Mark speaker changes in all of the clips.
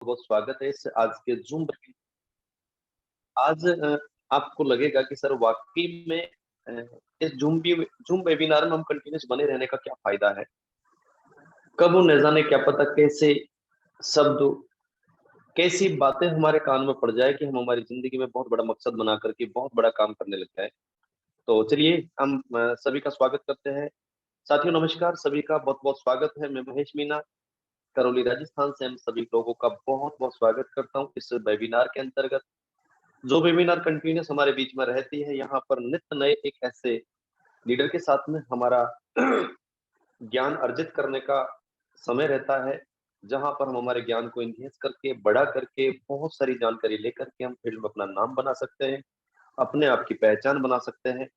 Speaker 1: बहुत स्वागत है इस आज के ज़ूम वेबिनार। आज आपको लगेगा कि सर वाक़ई में इस ज़ूम वेबिनार में हम कंटिन्यूअस बने रहने का क्या फ़ायदा है? कब वो न जाने क्या पता कैसे शब्द, कैसी बातें हमारे कान में पड़ जाए कि हम हमारी ज़िंदगी में बहुत बड़ा मकसद बना कर के बहुत बड़ा काम करने लग जाएँ। तो चलिए हम सभी का स्वागत करते हैं। साथियों नमस्कार, सभी का बहुत-बहुत स्वागत है। मैं महेश मीना, करौली राजस्थान से हम सभी लोगों का बहुत-बहुत स्वागत करता हूँ इस वेबिनार के अंतर्गत। जो वेबिनार कंटिन्यूअस हमारे बीच में रहती है, यहाँ पर नित्य नए एक ऐसे लीडर के साथ में हमारा ज्ञान अर्जित करने का समय रहता है, जहाँ पर हम हमारे ज्ञान को एनहांस करके, बढ़ा करके, बहुत सारी जानकारी लेकर के हम फील्ड में अपना नाम बना सकते हैं, अपने आप की पहचान बना सकते हैं।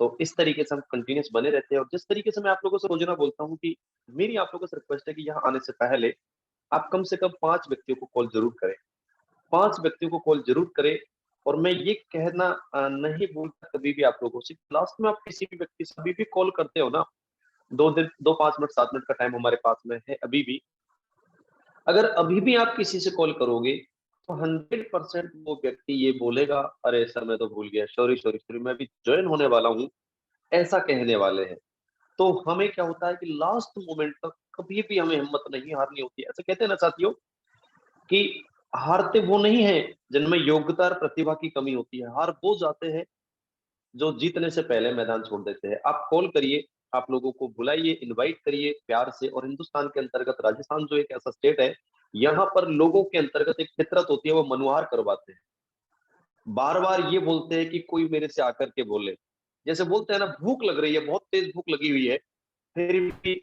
Speaker 1: तो इस तरीके से हम कंटिन्यूअस बने रहते हैं और जिस तरीके से मैं आप लोगों से रोज़ाना बोलता हूँ कि मेरी आप लोगों से रिक्वेस्ट है कि यहाँ आने से पहले आप कम से कम 5 व्यक्तियों को कॉल ज़रूर करें। 5 व्यक्तियों को कॉल ज़रूर करें और मैं ये कहना नहीं भूलता कभी भी आप लोगों से, लास्ट में आप किसी भी व्यक्ति से अभी भी कॉल करते हो ना, 2 5 मिनट 7 मिनट का टाइम हमारे पास में है अभी भी। अगर अभी भी आप किसी से कॉल करोगे, तो 100% वो व्यक्ति ये बोलेगा, "अरे सर मैं तो भूल गया, सॉरी, सॉरी, सॉरी मैं अभी जॉइन होने वाला हूँ।" ऐसा कहने वाले हैं। तो हमें क्या होता है कि लास्ट मोमेंट तक कभी भी हमें हिम्मत नहीं हारनी होती है। ऐसे कहते हैं ना साथियों कि हारते वो नहीं हैं जिनमें योग्यता और प्रतिभा की कमी होती है। हार वो जाते हैं जो जीतने से पहले मैदान छोड़ देते हैं। आप कॉल करिए, आप लोगों को बुलाइए, इनवाइट करिए प्यार से और हिंदुस्तान के अंतर्गत राजस्थान जो एक ऐसा स्टेट है, यहाँ पर लोगों के अंतर्गत एक फितरत होती है, वो मनुहार करवाते हैं। बार-बार ये बोलते हैं कि कोई मेरे से आकर के बोले। जैसे बोलते हैं ना भूख लग रही है, बहुत तेज़ भूख लगी हुई है, फिर भी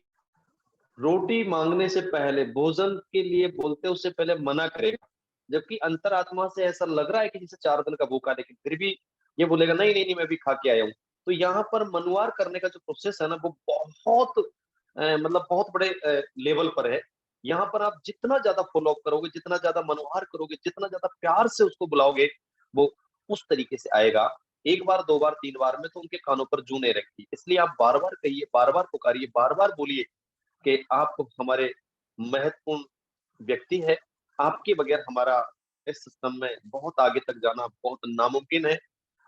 Speaker 1: रोटी माँगने से पहले, भोजन के लिए बोलते उससे पहले मना करेगा। जबकि अंतरात्मा से ऐसा लग रहा है कि जैसे 4 दिन का भूखा है, लेकिन फिर भी ये बोलेगा नहीं, नहीं, नहीं मैं भी खा के आया हूँ। तो यहाँ पर मनुवार करने का जो प्रोसेस है ना वो बहुत मतलब बहुत बड़े लेवल पर है। यहाँ पर आप जितना ज़्यादा फ़ॉलो अप करोगे, जितना ज़्यादा मनुहार करोगे, जितना ज़्यादा प्यार से उसको बुलाओगे, वो उस तरीके से आएगा। 1 बार, 2 बार, 3 बार में तो उनके कानों पर जूं नहीं रखती। इसलिए आप बार-बार कहिए, बार-बार पुकारिए, बार-बार बोलिए कि आप हमारे महत्वपूर्ण व्यक्ति हैं। आपके बगैर हमारा इस सिस्टम में बहुत आगे तक जाना बहुत नामुमकिन है।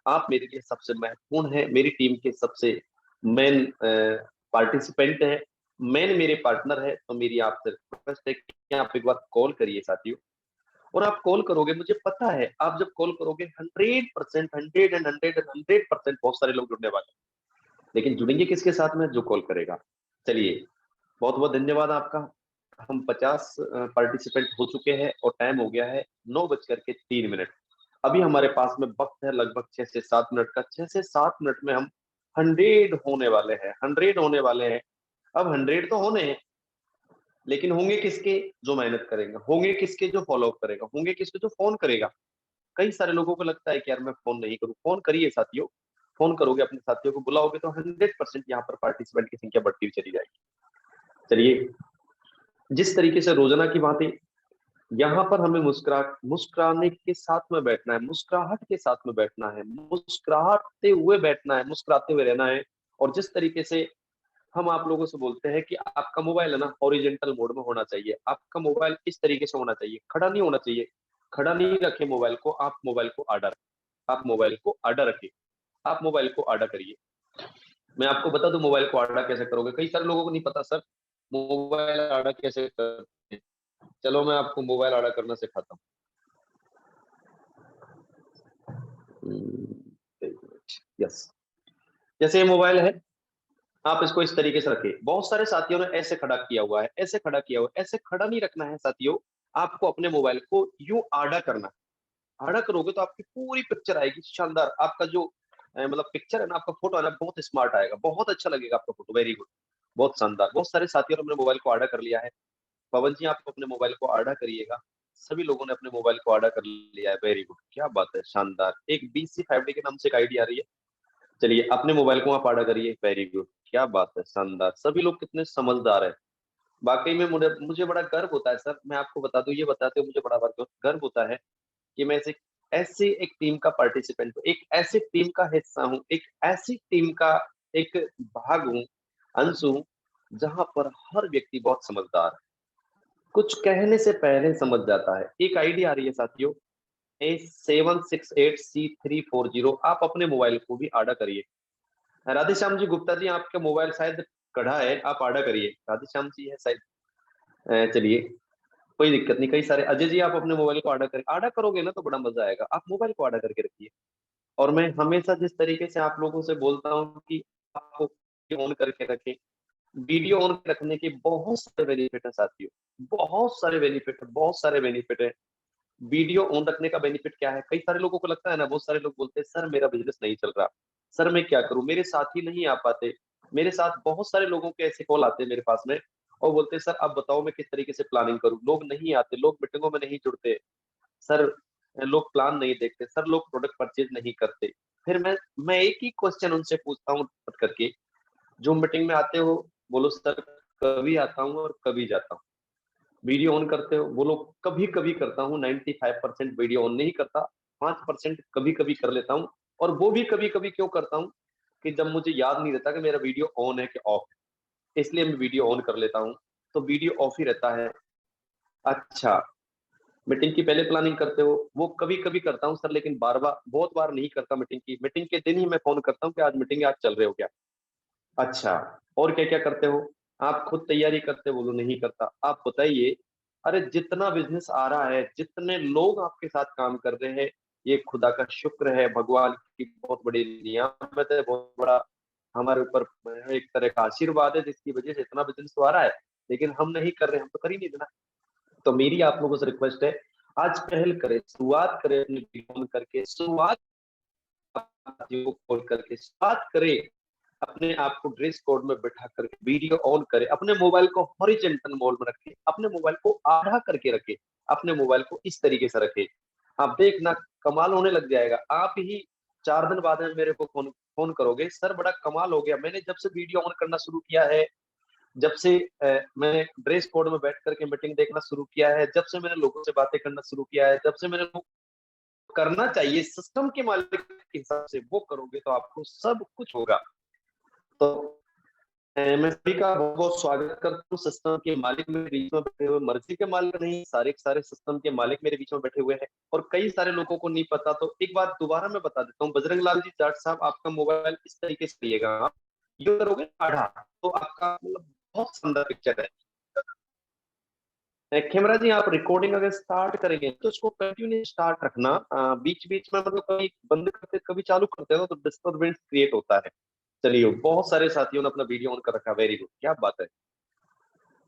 Speaker 1: आप मेरे लिए सबसे महत्वपूर्ण हैं, मेरी टीम के सबसे मेन पार्टिसिपेंट हैं, मेन मेरे पार्टनर हैं, तो मेरी आपसे रिक्वेस्ट है कि आप एक बार कॉल करिए साथियों और आप कॉल करोगे मुझे पता है, आप जब कॉल करोगे 100% 100 एंड 100 एंड 100% बहुत सारे लोग जुड़ने वाले हैं। लेकिन जुड़ेंगे किसके साथ में? जो कॉल करेगा। चलिए बहुत-बहुत धन्यवाद आपका। हम 50 पार्टिसिपेंट हो चुके हैं और टाइम हो गया है 9 बज कर के 3 मिनट। अभी हमारे पास में वक़्त है लगभग 6 से 7 मिनट का। 6 से 7 मिनट में हम 100 होने वाले हैं, 100 होने वाले हैं। अब 100 तो होने हैं, लेकिन होंगे किसके? जो मेहनत करेगा। होंगे किसके? जो फ़ॉलो अप करेगा। होंगे किसके? जो फ़ोन करेगा। कई सारे लोगों को लगता है कि यार मैं फ़ोन नहीं करूँ। फ़ोन करिए साथियों। फ़ोन करोगे, अपने साथियों को बुलाओगे तो 100% यहाँ पर पार्टिसिपेंट की संख्या बढ़ती हुई चली जाएगी। चलिए जिस तरीके से रोज़ाना की बातें यहाँ पर हमें मुस्कुराने के साथ में बैठना है, मुस्कुराहट के साथ में बैठना है, मुस्कुराते हुए बैठना है, मुस्कुराते हुए रहना है और जिस तरीके से हम आप लोगों से बोलते हैं कि आपका मोबाइल है ना हॉरिज़ॉन्टल मोड में होना चाहिए। आपका मोबाइल इस तरीके से होना चाहिए, खड़ा नहीं होना चाहिए। खड़ा नहीं रखें मोबाइल को, आप मोबाइल को आड़ा रखें। आप मोबाइल को आड़ा रखें। आप मोबाइल को आड़ा करिए। मैं आपको बता दूँ मोबाइल को आड़ा कैसे करोगे? कई सारे लोगों को नहीं पता सर, मोबाइल आड़ा कैसे करते हैं? चलो मैं आपको मोबाइल आड़ा करना सिखाता हूँ। एक मिनट, यस। जैसे ये मोबाइल है, आप इसको इस तरीके से रखिए। बहुत सारे साथियों ने ऐसे खड़ा किया हुआ है, ऐसे खड़ा किया हुआ है, ऐसे खड़ा नहीं रखना है साथियों। आपको अपने मोबाइल को यूँ आड़ा करना है। आड़ा करोगे तो आपकी पूरी पिक्चर आएगी शानदार। आपका जो मतलब पिक्चर है ना, आपका फ़ोटो है ना, बहुत स्मार्ट आएगा, बहुत अच्छा लगेगा आपका फ़ोटो, वेरी गुड, बहुत शानदार। बहुत सारे साथियों ने अपने मोबाइल को आड़ा कर लिया है। पवन जी आप अपने मोबाइल को आड़ा करिएगा। सभी लोगों ने अपने मोबाइल को आड़ा कर लिया है, वेरी गुड, क्या बात है, शानदार। एक BC5D के नाम से एक आईडी आ रही है। चलिए अपने मोबाइल को आप आड़ा करिए, वेरी गुड, क्या बात है, शानदार। सभी लोग कितने समझदार हैं। वाक़ई में मुझे मुझे बड़ा गर्व होता है सर, मैं आपको बता दूँ, ये बताते हुए मुझे बड़ा गर्व होता है कि मैं ऐसे ऐसी एक टीम का पार्टिसिपेंट हूँ, एक ऐसी टीम का हिस्सा हूँ, एक ऐसी टीम का एक भाग हूँ, अंश हूँ, जहाँ पर हर व्यक्ति बहुत समझदार है। कुछ कहने से पहले समझ जाता है। एक आईडी आ रही है साथियों, A768C340, आप अपने मोबाइल को भी आड़ा करिए। राधेश्याम जी गुप्ता जी, आपका मोबाइल शायद कढ़ा है, आप आड़ा करिए। राधेश्याम जी है शायद, चलिए कोई दिक्कत नहीं। कई सारे अजय जी, आप अपने मोबाइल को आड़ा करें, आड़ा करोगे ना तो बड़ा मजा आएगा। आप मोबाइल को आड़ा करके रखिए। और मैं हमेशा जिस तरीके से आप लोगों से बोलता हूँ कि आपको ऑन करके रखें, वीडियो ऑन रखने के बहुत सारे बेनिफिट है साथियों, बहुत सारे बेनिफिट है, बहुत सारे बेनिफिट है। वीडियो ऑन रखने का बेनिफिट क्या है? कई सारे लोगों को लगता है ना, बहुत सारे लोग बोलते हैं सर मेरा बिजनेस नहीं चल रहा, सर मैं क्या करूं, मेरे साथी नहीं आ पाते। मेरे साथ बहुत सारे लोगों के ऐसे कॉल आते हैं मेरे पास में, और बोलते हैं सर आप बताओ मैं किस तरीके से प्लानिंग करूं। लोग नहीं आते, लोग मीटिंगों में नहीं जुड़ते सर, लोग प्लान नहीं देखते सर, लोग प्रोडक्ट परचेज नहीं करते। फिर मैं एक ही क्वेश्चन उनसे पूछता हूँ करके, जो मीटिंग में आते हो बोलो सर कभी आता हूँ और कभी जाता हूँ। वीडियो ऑन करते हो बोलो कभी कभी करता हूँ, 95% वीडियो ऑन नहीं करता, 5% कभी कभी कर लेता हूँ। और वो भी कभी कभी क्यों करता हूँ कि जब मुझे याद नहीं रहता कि मेरा वीडियो ऑन है कि ऑफ है, इसलिए मैं वीडियो ऑन कर लेता हूँ। तो वीडियो ऑफ ही रहता है। अच्छा, मीटिंग की पहले प्लानिंग करते हो? वो कभी कभी करता हूँ सर, लेकिन बार बार बहुत बार नहीं करता। मीटिंग के दिन ही मैं फोन करता हूँ कि आज मीटिंग, आज चल रहे हो क्या? अच्छा, और क्या-क्या करते हो? आप खुद तैयारी करते हो? बोलो नहीं करता। आप बताइए, अरे जितना बिज़नेस आ रहा है, जितने लोग आपके साथ काम कर रहे हैं, ये खुदा का शुक्र है, भगवान की बहुत बड़ी नियामत है, बहुत बड़ा हमारे ऊपर एक तरह का आशीर्वाद है, जिसकी वजह से इतना बिज़नेस तो आ रहा है, लेकिन हम नहीं कर रहे, हम तो कर ही नहीं रहे ना। तो मेरी आप लोगों से रिक्वेस्ट है, आज पहल करें, शुरुआत करें अपनी वीडियो करके, शुरुआत खोल करके स्टार्ट करें। अपने आप को ड्रेस कोड में बैठा करके वीडियो ऑन करें, अपने मोबाइल को हॉरिजॉन्टल मोड में रखें, अपने मोबाइल को आधा करके रखें, अपने मोबाइल को इस तरीके से रखें। आप देखना कमाल होने लग जाएगा। आप ही 4 दिन बाद में मेरे को फोन फोन करोगे, सर बड़ा कमाल हो गया, मैंने जब से वीडियो ऑन करना शुरू किया है, जब से मैंने ड्रेस कोड में बैठ करके मीटिंग देखना शुरू किया है, जब से मैंने लोगों से बातें करना शुरू किया है, जब से मैंने करना चाहिए सिस्टम के मालिक के हिसाब से वो करोगे तो आपको सब कुछ होगा। तो मैं सभी का बहुत-बहुत स्वागत करता हूँ। सिस्टम के मालिक मेरे बीच में बैठे हुए, मर्ज़ी के मालिक नहीं, सारे के सारे सिस्टम के मालिक मेरे बीच में बैठे हुए हैं, और कई सारे लोगों को नहीं पता। तो एक बात दोबारा मैं बता देता हूँ, बजरंग लाल जी जाट साहब, आपका मोबाइल इस तरीके से लिएगा आप, यूँ करोगे आधा, तो आपका मतलब बहुत शानदार पिक्चर है। कैमरा जी, आप रिकॉर्डिंग अगर स्टार्ट करेंगे तो उसको कंटिन्यू स्टार्ट रखना, बीच-बीच में मतलब कभी बंद करते, कभी चालू करते हो तो डिस्टर्बेंस क्रिएट होता है। चलिए, बहुत सारे साथियों ने अपना वीडियो ऑन कर रखा है, वेरी गुड, क्या बात है।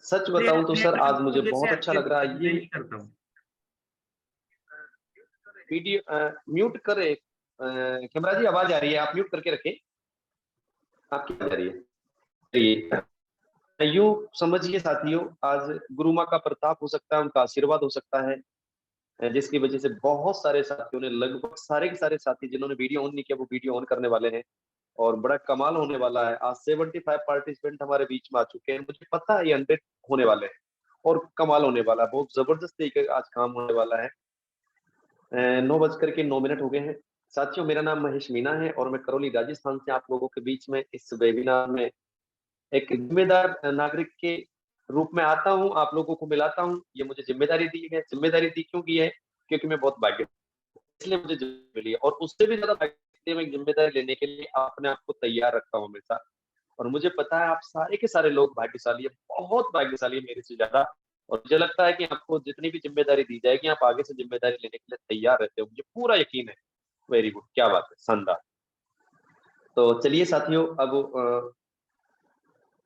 Speaker 1: सच
Speaker 2: मैं
Speaker 1: बताऊँ तो
Speaker 2: अपने
Speaker 1: सर आज
Speaker 2: अकाउंट
Speaker 1: मुझे
Speaker 2: को जैसे
Speaker 1: बहुत अच्छा
Speaker 2: एक्टिव
Speaker 1: लग रहा है
Speaker 2: मैं
Speaker 1: ये
Speaker 2: नहीं करता हूँ।
Speaker 1: वीडियो। म्यूट करें, कैमरा जी आवाज़ आ रही है, आप म्यूट करके रखें, आपकी आवाज़ आ रही है। चलिए, यूँ समझिए साथियों, आज गुरु माँ का प्रताप हो सकता है, उनका आशीर्वाद हो सकता है, जिसकी वजह से बहुत सारे साथियों ने, लगभग सारे के सारे साथी जिन्होंने वीडियो ऑन नहीं किया, वो वीडियो ऑन करने वाले हैं। और बड़ा कमाल होने वाला है। आज 75 पार्टिसिपेंट हमारे बीच में आ चुके हैं, मुझे पता है ये 100 होने वाले हैं, और कमाल होने वाला है, बहुत जबरदस्त तरीके का आज काम होने वाला है। 9:09 हो गए हैं। साथियों, मेरा नाम महेश मीना है और मैं करौली राजस्थान से आप लोगों के बीच में इस वेबिनार में एक जिम्मेदार नागरिक के रूप में आता हूँ, आप लोगों को मिलाता हूँ। ये मुझे जिम्मेदारी दी है, जिम्मेदारी दी क्यों की है? क्योंकि मैं बहुत भाग्य, इसलिए मुझे ज़िम्मेदारी मिली है, और उससे भी ज़्यादा मैं ज़िम्मेदारी लेने के लिए अपने आप को तैयार रखता हूँ हमेशा। और मुझे पता है आप सारे के सारे लोग भाग्यशाली हैं, बहुत भाग्यशाली हैं मेरे से ज़्यादा, और मुझे लगता है कि आपको जितनी भी ज़िम्मेदारी दी जाएगी, आप आगे से ज़िम्मेदारी लेने के लिए तैयार रहते हो, मुझे पूरा यकीन है। वेरी गुड, क्या बात है, शानदार। तो चलिए साथियों, अब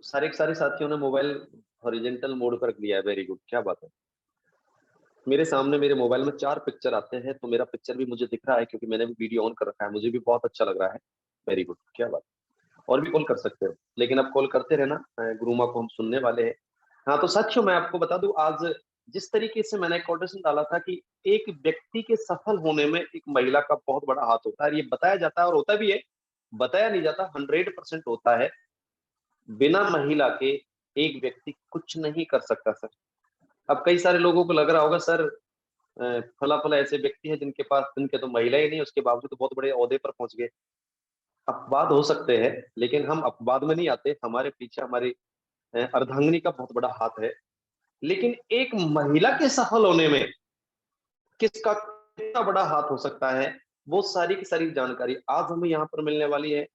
Speaker 1: सारे के सारे साथियों ने मोबाइल हॉरिजॉन्टल मोड पर रख लिया है, वेरी गुड, क्या बात है। मेरे सामने मेरे मोबाइल में 4 पिक्चर आते हैं, तो मेरा पिक्चर भी मुझे दिख रहा है क्योंकि मैंने भी वीडियो ऑन कर रखा है, मुझे भी बहुत अच्छा लग रहा है। वेरी गुड, क्या बात है। और भी कॉल कर सकते हो, लेकिन अब कॉल करते रहना, गुरु माँ को हम सुनने वाले हैं। हाँ, तो साथियों मैं आपको बता दूँ, आज जिस तरीके से मैंने कोटेशन डाला था कि एक व्यक्ति के सफल होने में एक महिला का बहुत बड़ा हाथ होता है, ये बताया जाता है और होता भी है, बताया नहीं जाता, 100% होता है। बिना महिला के एक व्यक्ति कुछ नहीं कर सकता सर। अब कई सारे लोगों को लग रहा होगा सर, फला-फला ऐसे व्यक्ति हैं जिनके तो महिला ही नहीं, उसके बावजूद तो बहुत बड़े ओहदे पर पहुँच गए। अपवाद हो सकते हैं, लेकिन हम अपवाद में नहीं आते, हमारे पीछे हमारी अर्धांगिनी का बहुत बड़ा हाथ है। लेकिन एक महिला के सफल होने में किसका कितना बड़ा हाथ हो सकता है, वो सारी की सारी जानकारी आज हमें यहाँ पर मिलने वाली है।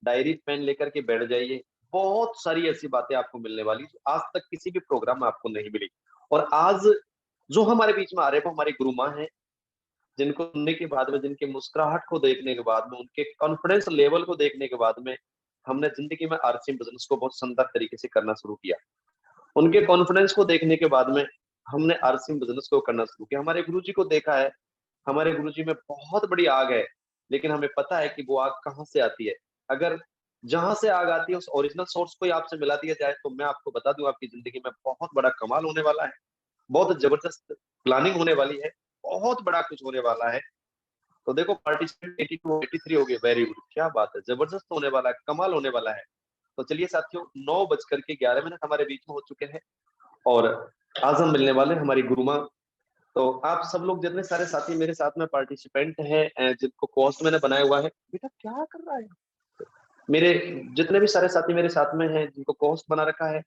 Speaker 1: डायरी पेन लेकर के बैठ जाइए, बहुत सारी ऐसी बातें आपको मिलने वाली जो आज तक किसी भी प्रोग्राम में आपको नहीं मिली। और आज जो हमारे बीच में आ रहे हैं वो हमारी गुरु माँ है, जिनको सुनने के बाद में, जिनके मुस्कुराहट को देखने के बाद में, उनके कॉन्फिडेंस लेवल को देखने के बाद में हमने जिंदगी में आरसीएम बिजनेस को बहुत शानदार तरीके से करना शुरू किया। उनके कॉन्फिडेंस को देखने के बाद में हमने आरसीएम बिजनेस को करना शुरू किया। हमारे गुरुजी को देखा है, हमारे गुरुजी में बहुत बड़ी आग है, लेकिन हमें पता है कि वो आग कहाँ से आती है। अगर जहां से आग आती है उस ओरिजिनल सोर्स को ही आपसे मिला दिया जाए तो मैं आपको बता दूं आपकी जिंदगी में बहुत बड़ा कमाल होने वाला है, बहुत जबरदस्त प्लानिंग होने वाली है, बहुत बड़ा कुछ होने वाला है। तो देखो पार्टिसिपेंट 82 83 हो गए, वेरी गुड, क्या बात है, जबरदस्त होने वाला है, कमाल होने वाला है। तो चलिए साथियों, 9:11 हमारे बीच में हो चुके हैं और आज हम मिलने वाले हैं हमारी गुरु माँ। तो आप सब लोग जितने सारे साथी मेरे साथ में पार्टिसिपेंट हैं, जिनको कोर्स मैंने बनाया हुआ है, बेटा क्या कर रहा है, मेरे जितने भी सारे साथी मेरे साथ में हैं जिनको कोर्स बना रखा है,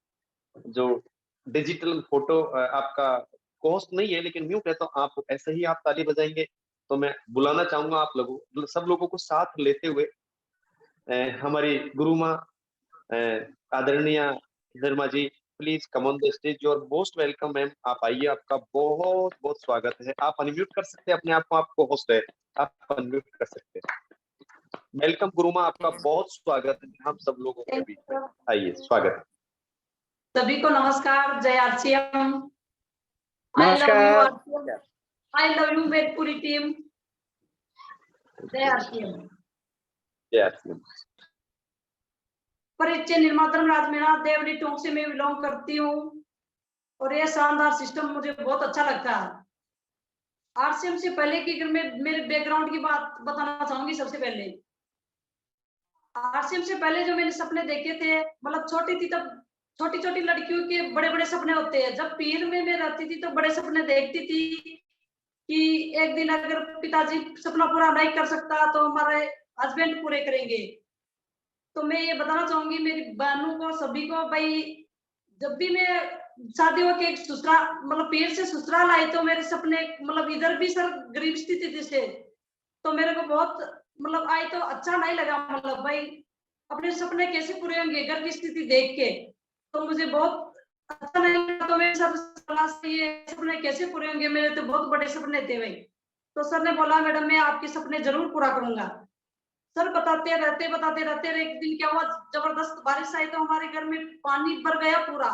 Speaker 1: जो डिजिटल फोटो आपका कोर्स नहीं है, लेकिन यूं कहता हूँ आप ऐसे ही आप ताली बजाएंगे तो मैं बुलाना चाहूंगा आप लोगों सब लोगों को साथ लेते हुए हमारी गुरु माँ आदरणीय Dharma ji, please come on the stage, your most welcome ma'am, आप आइए, आपका बहुत बहुत स्वागत है। आप अनम्यूट कर सकते हैं अपने आप को, आपको होस्ट है, आप अनम्यूट कर सकते हैं। वेलकम गुरु माँ, आपका बहुत स्वागत है हम सब लोगों के बीच में, आइए, स्वागत है।
Speaker 2: सभी को नमस्कार, जय आरसीएम। आई लव यू
Speaker 3: नमस्कार।
Speaker 2: RCM, I love you Vedapuri team, जय आरसीएम।
Speaker 1: जय आरसीएम।
Speaker 2: परिचय, निर्माता राजमीना देवरी टोंक से मैं बिलोंग करती हूँ और ये शानदार सिस्टम मुझे बहुत अच्छा लगता है। आरसीएम से पहले की अगर मैं मेरे बैकग्राउंड की बात बताना चाहूंगी, सबसे पहले आरसीएम से पहले जो मैंने सपने देखे थे, मतलब छोटी थी तब छोटी छोटी लड़कियों के बड़े बड़े सपने होते हैं। जब पीर में मैं रहती थी तो बड़े सपने देखती थी कि एक दिन अगर पिताजी सपना पूरा नहीं कर सकता तो हमारे हस्बैंड पूरे करेंगे। तो मैं ये बताना चाहूंगी मेरी बहनों को, सभी को, भाई जब भी मैं शादी होके ससुराल मतलब पीर से ससुराल आई तो मेरे सपने मतलब इधर भी सर गरीब स्थिति से, तो मेरे को बहुत मतलब आई तो अच्छा नहीं लगा, मतलब भाई अपने सपने कैसे पूरे होंगे घर की स्थिति देख के, तो मुझे बहुत अच्छा नहीं लगा। तो मैं सर सलाह से ये सपने कैसे पूरे होंगे, मेरे तो बहुत बड़े सपने थे भाई। तो सर ने बोला मैडम मैं आपके सपने जरूर पूरा करूंगा। सर बताते रहते एक दिन क्या हुआ, जबरदस्त बारिश आई तो हमारे घर में पानी भर गया पूरा।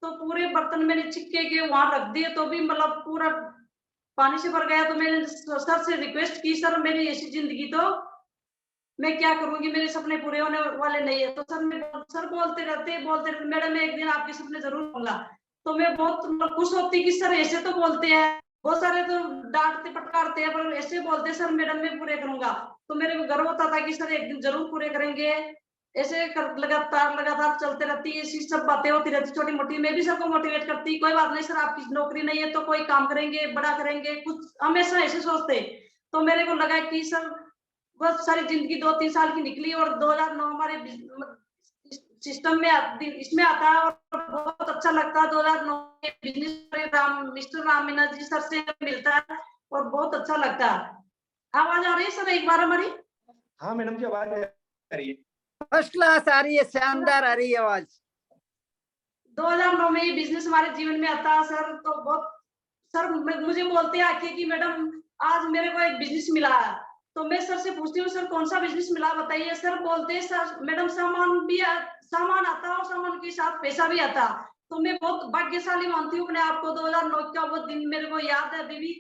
Speaker 2: तो पूरे बर्तन मैंने छिक्के के वहां रख दिए तो भी मतलब पूरा पानी से भर गया। तो मैंने सर से रिक्वेस्ट की, सर मेरी ऐसी जिंदगी तो मैं क्या करूंगी, मेरे सपने पूरे होने वाले नहीं है। तो सर बोलते रहते मैडम मैं एक दिन आपके सपने जरूर होगा। तो मैं बहुत खुश होती कि सर ऐसे तो बोलते हैं, बहुत सारे तो डांटते फटकारते हैं पर ऐसे बोलते सर मैडम मैं पूरे करूंगा। तो मेरे को गर्व होता था कि सर एक दिन जरूर पूरे करेंगे। ऐसे लगातार चलते रहती है, ऐसी सब बातें होती रहती छोटी मोटी। मैं भी सबको मोटिवेट करती, कोई बात नहीं सर आपकी नौकरी नहीं है तो कोई काम करेंगे, बड़ा करेंगे, कुछ हमेशा ऐसे सोचते। तो मेरे को लगा कि सर बहुत सारी जिंदगी 2-3 साल की निकली और 2009 हमारे सिस्टम में इसमें आता है और बहुत अच्छा लगता है। 2009 business mister Ram Meena ji sir से मिलता है और बहुत अच्छा लगता है। आवाज आ रही है सर एक बार हमारी?
Speaker 3: हाँ मैडम जी आवाज आ रही है, फर्स्ट क्लास आ रही है, शानदार आ रही है आवाज।
Speaker 2: 2009 में ये बिजनेस हमारे जीवन में आता है सर, तो बहुत सर मुझे बोलते आके कि मैडम आज मेरे को एक बिजनेस मिला है। तो मैं सर से पूछती हूँ सर कौन सा बिजनेस मिला बताइए। सर बोलते हैं सर मैडम सामान आता है और सामान के साथ पैसा भी आता। तो मैं बहुत भाग्यशाली मानती हूँ अपने आप को। 2009 का वो दिन मेरे को याद है अभी भी।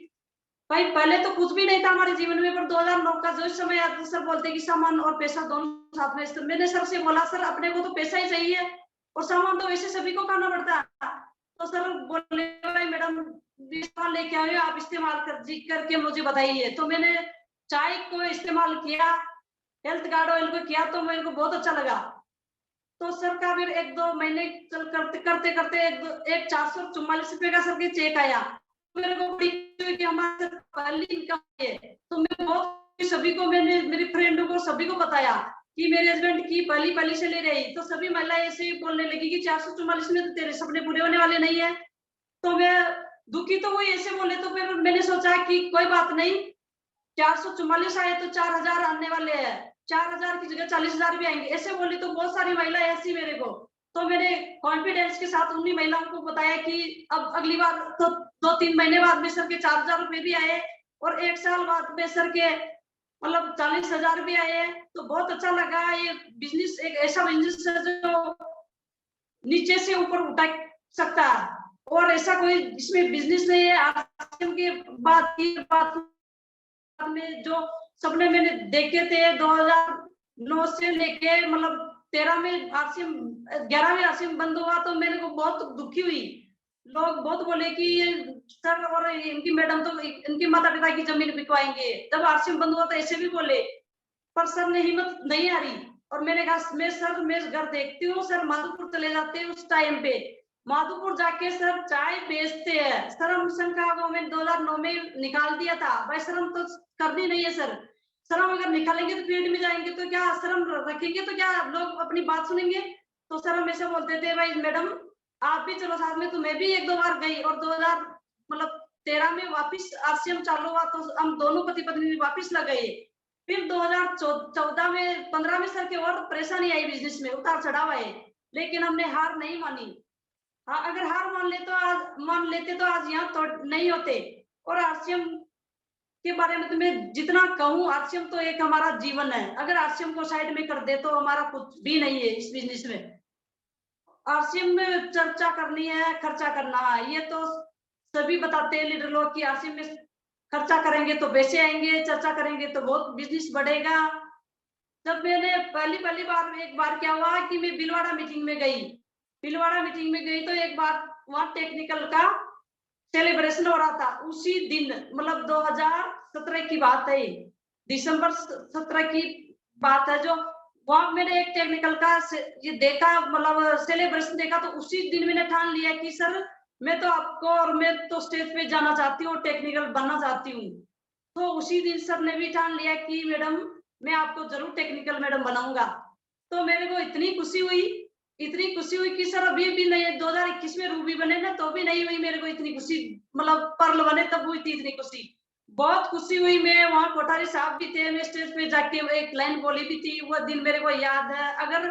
Speaker 2: भाई पहले तो कुछ भी नहीं था हमारे जीवन में, पर 2009 का जो समय आता सर बोलते कि सामान और पैसा दोनों साथ में। मैंने सर से बोला सर अपने को तो पैसा ही चाहिए और सामान तो वैसे सभी को खाना पड़ता है। तो सर बोले भाई मैडम सामान लेके आए आप इस्तेमाल करके मुझे बताइए। तो मैंने चाय को इस्तेमाल किया, हेल्थ कार्ड ऑयल को किया, तो मेरे को बहुत अच्छा लगा। तो सर का फिर 1-2 महीने चल करते करते एक 444 रुपए का सर के चेक आया। मेरे को बड़ी कि हमारे पहली इनकम है। तो मैं बहुत सभी को मैंने मेरी फ्रेंडों को सभी को बताया कि मेरे हस्बैंड की पहली से ले रही। तो सभी महिलाएं ऐसे ही बोलने लगी कि 444 में तो तेरे सपने पूरे होने वाले नहीं है। तो मैं दुखी तो हुई, ऐसे बोले तो फिर मैंने सोचा कि कोई बात नहीं, 444 आए तो 4000 आने वाले हैं, 4000 की जगह 40,000 भी आएंगे, ऐसे बोली तो बहुत सारी महिलाएं ऐसी मेरे को। तो मैंने कॉन्फिडेंस के साथ उन्हीं महिलाओं को बताया कि अब अगली बार तो 2-3 महीने बाद में सर के 4000 रुपए भी आए और 1 साल बाद में सर के मतलब 40,000 भी आए। तो बहुत अच्छा लगा। ये बिजनेस एक ऐसा बिजनेस है जो नीचे से ऊपर उठा सकता है और ऐसा कोई इसमें बिजनेस नहीं है। आरसीएम के बाद की बात में जो सपने मैंने देखे थे 2009 से लेके मतलब 13 में आरसीएम 11 में आरसीएम बंद हुआ तो मेरे को बहुत दुखी हुई। लोग बहुत बोले कि ये सर और इनकी मैडम तो इनकी माता पिता की जमीन बिकवाएंगे। जब आरसीएम बंद हुआ तो ऐसे भी बोले, पर सर ने हिम्मत नहीं हारी और मैंने कहा मैं घर देखती हूँ सर, माधोपुर चले जाते हैं उस टाइम पे, माधोपुर जाके सर चाय बेचते हैं। शर्म शंका को मैंने 2009 में निकाल दिया था, भाई शर्म तो करनी नहीं है सर, शर्म अगर निकालेंगे तो फील्ड में जाएंगे तो क्या शर्म रखेंगे तो क्या लोग अपनी बात सुनेंगे। तो सर हमेशा बोलते थे भाई मैडम आप भी चलो साथ में। तो मैं भी 1-2 बार गई और 2013 में वापिस आरसीएम चालू हुआ तो हम दोनों पति पत्नी वापिस लग गए। फिर 2014 में 15 में सर के और परेशानी आई, बिजनेस में उतार चढ़ाव आए, लेकिन हमने हार नहीं मानी। हाँ अगर हार मान लेते तो आज यहाँ तो नहीं होते। और आरसीएम के बारे में तो मैं जितना कहूँ, आरसीएम तो एक हमारा जीवन है, अगर आरसीएम को साइड में कर दे तो हमारा कुछ भी नहीं है इस बिजनेस में। आरसीएम में चर्चा करनी है, खर्चा करना है, ये तो सभी बताते हैं लीडर लोग कि आरसीएम में खर्चा करेंगे तो पैसे आएंगे, चर्चा करेंगे तो बहुत बिजनेस बढ़ेगा। जब मैंने पहली बार एक बार क्या हुआ कि मैं भीलवाड़ा मीटिंग में गई तो एक बार वहां टेक्निकल का सेलिब्रेशन हो रहा था उसी दिन, मतलब 2017 की बात है, दिसंबर 17 की बात है। जो वहां मैंने एक टेक्निकल का ये देखा, मतलब सेलिब्रेशन देखा, तो उसी दिन मैंने ठान लिया कि सर मैं तो आपको और मैं तो स्टेज पे जाना चाहती हूँ, टेक्निकल बनना चाहती हूँ। तो उसी दिन सर ने भी ठान लिया कि मैडम मैं आपको जरूर टेक्निकल मैडम बनाऊंगा। तो मेरे को इतनी खुशी हुई कि सर अभी भी नहीं, 2021 में रूबी बने ना तो भी नहीं हुई मेरे को इतनी खुशी, मतलब पर्ल बने तब हुई थी इतनी खुशी, बहुत खुशी हुई। मैं वहाँ कोठारी साहब भी थे, मैं स्टेज पे जाके एक लाइन बोली भी थी, वो दिन मेरे को याद है। अगर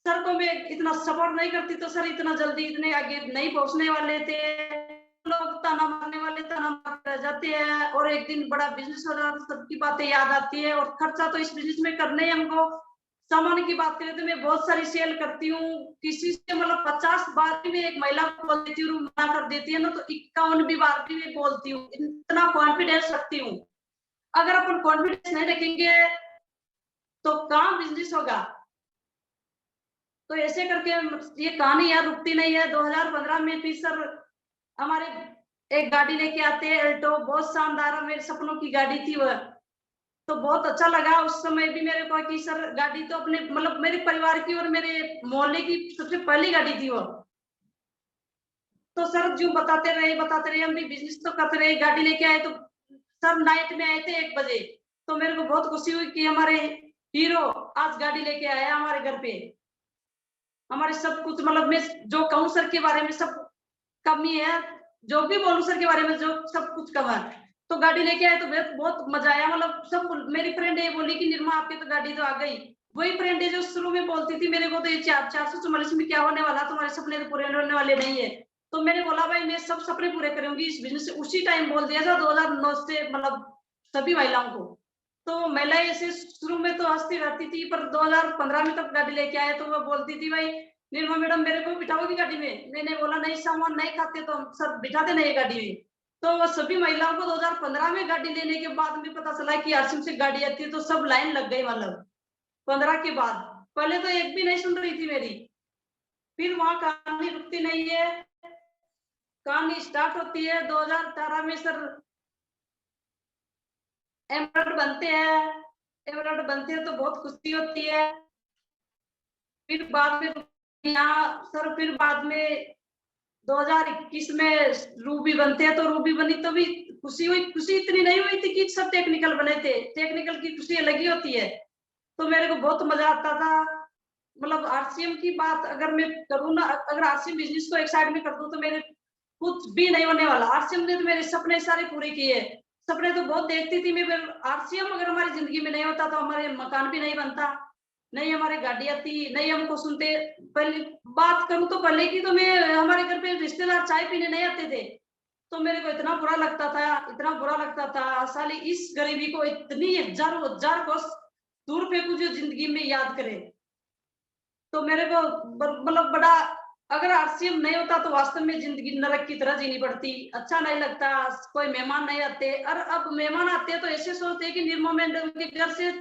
Speaker 2: सर को मैं इतना सपोर्ट नहीं करती तो सर इतना जल्दी इतने आगे नहीं पहुंचने वाले थे। लोग ताना मारने वाले ताना मारते रह जाते हैं और एक दिन बड़ा बिजनेस हो जाता है, सबकी बातें याद आती है। और खर्चा तो इस बिजनेस में करने ही हमको। सामान की बात करें तो मैं बहुत सारी सेल करती हूँ, किसी से मतलब 50 बार भी मैं एक महिला को बोल देती हूँ, मना कर देती है ना तो 51 बार भी मैं बोलती हूँ, इतना कॉन्फिडेंस रखती हूँ। अगर अपन कॉन्फिडेंस नहीं रखेंगे तो कहाँ बिजनेस होगा। तो ऐसे करके ये कहानी यार रुकती नहीं है। 2015 में फिर सर हमारे एक गाड़ी लेके आते हैं अल्टो, बहुत शानदार, मेरे सपनों की गाड़ी थी वह। तो बहुत अच्छा लगा उस समय भी मेरे को कि सर गाड़ी तो अपने मतलब मेरे परिवार की और मेरे मोहल्ले की सबसे पहली गाड़ी थी वो। तो सर जो बताते रहे, हम भी बिजनेस तो करते रहे। गाड़ी लेके आए तो सर नाइट में आए थे 1 बजे। तो मेरे को बहुत खुशी हुई कि हमारे हीरो आज गाड़ी लेके आया हमारे घर पे। हमारे सब कुछ मतलब मैं जो कहूँ सर के बारे में सब कमी है, जो भी बोलूं सर के बारे में जो सब कुछ कम है। तो गाड़ी लेके आए तो बहुत मजा आया। मतलब सब मेरी फ्रेंड ये बोली कि निर्मा आपकी तो गाड़ी तो आ गई। वही फ्रेंड है जो शुरू में बोलती थी मेरे को तो ये 444 में क्या होने वाला, तुम्हारे सपने तो पूरे होने वाले नहीं है। तो मैंने बोला भाई मैं सब सपने पूरे करूंगी इस बिजनेस से। उसी टाइम बोल दिया था 2009 से, मतलब सभी महिलाओं को। तो महिलाएं ऐसे शुरू में तो हंसती रहती थी, पर 2015 में तब गाड़ी लेके आए तो वो बोलती थी भाई निर्मा मैडम मेरे को बिठाओगी गाड़ी में। मैंने बोला नहीं, सामान नहीं खाते तो हम सब बिठाते नहीं गाड़ी में। तो वो सभी महिलाओं को 2015 में गाड़ी लेने के बाद में पता चला कि आरसीएम से गाड़ी आती है, तो सब लाइन लग गई। मतलब 15 के बाद पहले तो एक भी नहीं सुन रही थी मेरी। फिर वहां कहानी रुकती नहीं है, कहानी स्टार्ट होती है 2018 में। सर एमरल्ड बनते हैं तो बहुत खुशी होती है। फिर बाद में यहाँ सर फिर बाद में 2021 में रूबी बनते हैं तो रूबी बनी तो भी खुशी हुई। खुशी इतनी नहीं हुई थी कि सब टेक्निकल बने थे, टेक्निकल की खुशी अलग ही होती है। तो मेरे को बहुत मजा आता था। मतलब आरसीएम की बात अगर मैं करूँ ना, अगर आरसीएम बिजनेस को एक साइड में कर दूं तो मेरे कुछ भी नहीं होने वाला। आरसीएम ने तो मेरे सपने सारे पूरे किए। सपने तो बहुत देखती थी मैं, आरसीएम अगर हमारी जिंदगी में नहीं होता तो हमारे मकान भी नहीं बनता, नहीं हमारी गाड़ी आती, नहीं हमको सुनते। पहले बात करूं तो पहले की, तो मैं हमारे घर पे रिश्तेदार चाय पीने नहीं आते थे, तो मेरे को इतना बुरा लगता था, इतना बुरा लगता था। साली इस गरीबी को इतनी हजारों हजार कोस दूर फेंकू जो जिंदगी में याद करे। तो मेरे को मतलब बड़ा, अगर आरसीएम नहीं होता तो वास्तव में जिंदगी नरक की तरह जीनी पड़ती, अच्छा नहीं लगता। कोई मेहमान नहीं आते, और अब मेहमान आते हैं तो ऐसे सोचते हैं कि निर्मल मैडम के घर से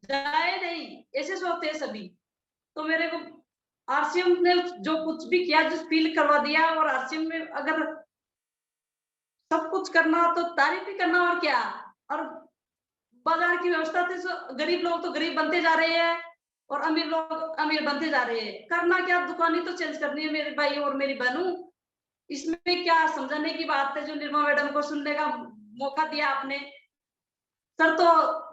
Speaker 2: जाए नहीं, ऐसे सोचते हैं सभी। तो मेरे को आरसीएम ने जो कुछ भी किया, जो फील करवा दिया, और आरसीएम में अगर सब कुछ करना तो तारीफ ही करना, और क्या। और बाजार की व्यवस्था से गरीब लोग तो गरीब बनते जा रहे हैं, और अमीर लोग अमीर बनते जा रहे हैं। करना क्या, दुकान ही तो चेंज करनी है मेरे भाई और मेरी बहनों। इसमें क्या समझाने की बात है, जो निर्मला मैडम को सुनने का मौका दिया आपने। सर तो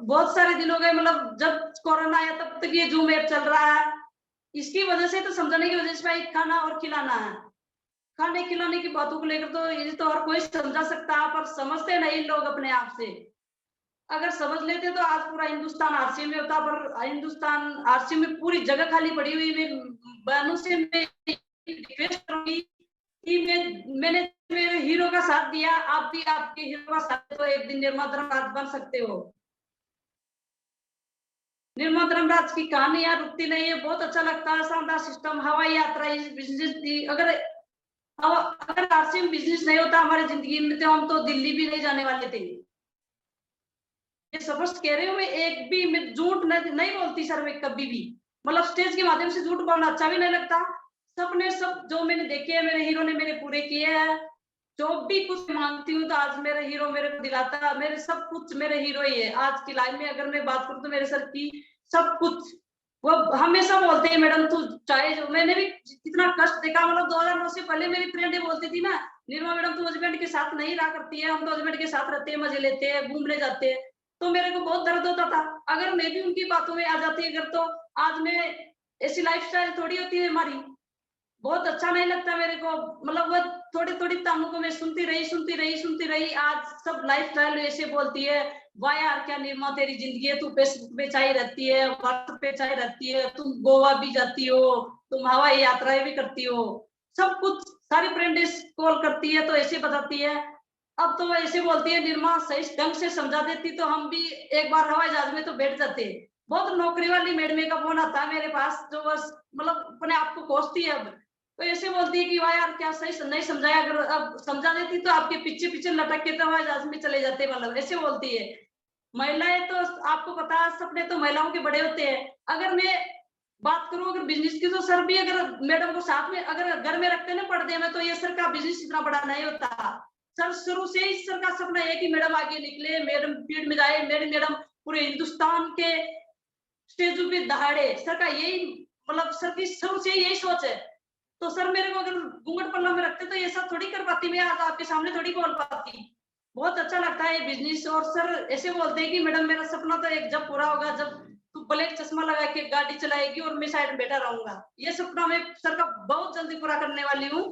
Speaker 2: बहुत सारे दिन हो गए, मतलब जब कोरोना आया तब तक ये जूम ऐप चल रहा है, इसकी वजह से तो समझाने की वजह से भाई खाना और खिलाना है। खाने खिलाने की बातों को लेकर तो ये तो हर कोई समझा सकता है, पर समझते नहीं लोग अपने आप से। अगर समझ लेते तो आज पूरा हिंदुस्तान आरसीएम में होता, पर हिंदुस्तान आरसीएम में पूरी जगह खाली पड़ी हुई। मैं बहनों से मैं रिक्वेस्ट करूंगी कि मैंने मेरे हीरो का साथ दिया, आप भी आपके हीरो का साथ तो एक दिन निर्मला धर्मराज बन सकते हो। निर्मला धर्मराज की कहानी यार रुकती नहीं है, बहुत अच्छा लगता है। शानदार सिस्टम, हवाई यात्रा, बिजनेस थी। अगर आरसीएम बिजनेस नहीं होता हमारी जिंदगी में तो हम तो दिल्ली भी नहीं जाने वाले थे। ये स्पष्ट कह रही हूँ मैं, एक भी मैं झूठ नहीं बोलती सर, मैं कभी भी, मतलब स्टेज के माध्यम से झूठ बोलना अच्छा भी नहीं लगता। सपने सब जो मैंने देखे हैं मेरे हीरो ने मेरे पूरे किए हैं। जो भी कुछ मांगती हूँ तो आज मेरे हीरो मेरे को दिलाता है। मेरे सब कुछ मेरे हीरो ही है आज की लाइफ में। अगर मैं बात करूँ तो मेरे सर की सब कुछ, वो हमेशा बोलते हैं मैडम तू चाहे जो, मैंने भी कितना कष्ट देखा। मतलब 2009 से पहले मेरी फ्रेंड बोलती थी ना, निर्मला मैडम तू हस्बैंड के साथ नहीं रहा करती है, हम तो हस्बैंड के साथ रहते हैं, मजे लेते हैं, घूमने जाते हैं। तो मेरे को बहुत दर्द होता था। अगर मैं भी उनकी बातों में आ जाती अगर, तो आज मैं ऐसी लाइफस्टाइल थोड़ी होती है हमारी। बहुत अच्छा नहीं लगता मेरे को, मतलब वो थोड़ी थोड़ी तानों को मैं सुनती रही। आज सब लाइफस्टाइल ऐसे बोलती है, वाह यार क्या निर्मा तेरी जिंदगी है, तू फेसबुक पे चाहे रहती है, व्हाट्सएप पे चाहे रहती है, तुम गोवा भी जाती हो, तुम हवाई यात्राएं भी करती हो, सब कुछ सारी फ्रेंड्स कॉल करती है तो ऐसे बताती है। अब तो वो ऐसे बोलती है निर्मा सही ढंग से समझा देती तो हम भी एक बार हवाई जहाज में तो बैठ जाते। बहुत नौकरी वाली मैडम का फोन आता है मेरे पास, जो बस मतलब अपने आप को कोसती है। अब तो ऐसे बोलती है कि वाह यार क्या सही नहीं समझाया, अगर अब समझा देती तो आपके पीछे पीछे लटक के तो हवाई जहाज में चले जाते, मतलब ऐसे बोलती है। महिलाएं तो आपको पता है सपने तो महिलाओं के बड़े होते हैं। अगर मैं बात करूं अगर बिजनेस की, तो सर भी अगर मैडम को साथ में अगर घर में रखते ना पर्दे में, तो ये सर का बिजनेस इतना बड़ा नहीं होता। सर शुरू से ही सर का सपना है कि मैडम आगे निकले, मैडम फील्ड में जाए, मेरी मैडम पूरे हिंदुस्तान के स्टेजों पे दहाड़े। सर का यही मतलब सर की शुरू से यही सोच है। तो सर मेरे को अगर घूंघट पल्ला में रखते तो ये सब थोड़ी कर पाती, मैं आज आपके सामने थोड़ी बोल पाती। बहुत अच्छा लगता है बिजनेस। और सर ऐसे बोलते हैं कि मैडम मेरा सपना तो एक जब पूरा होगा जब तू ब्लैक चश्मा लगा के गाड़ी चलाएगी और मैं साइड में बैठा रहूंगा। ये सपना मैं सर का बहुत जल्दी पूरा करने वाली हूँ।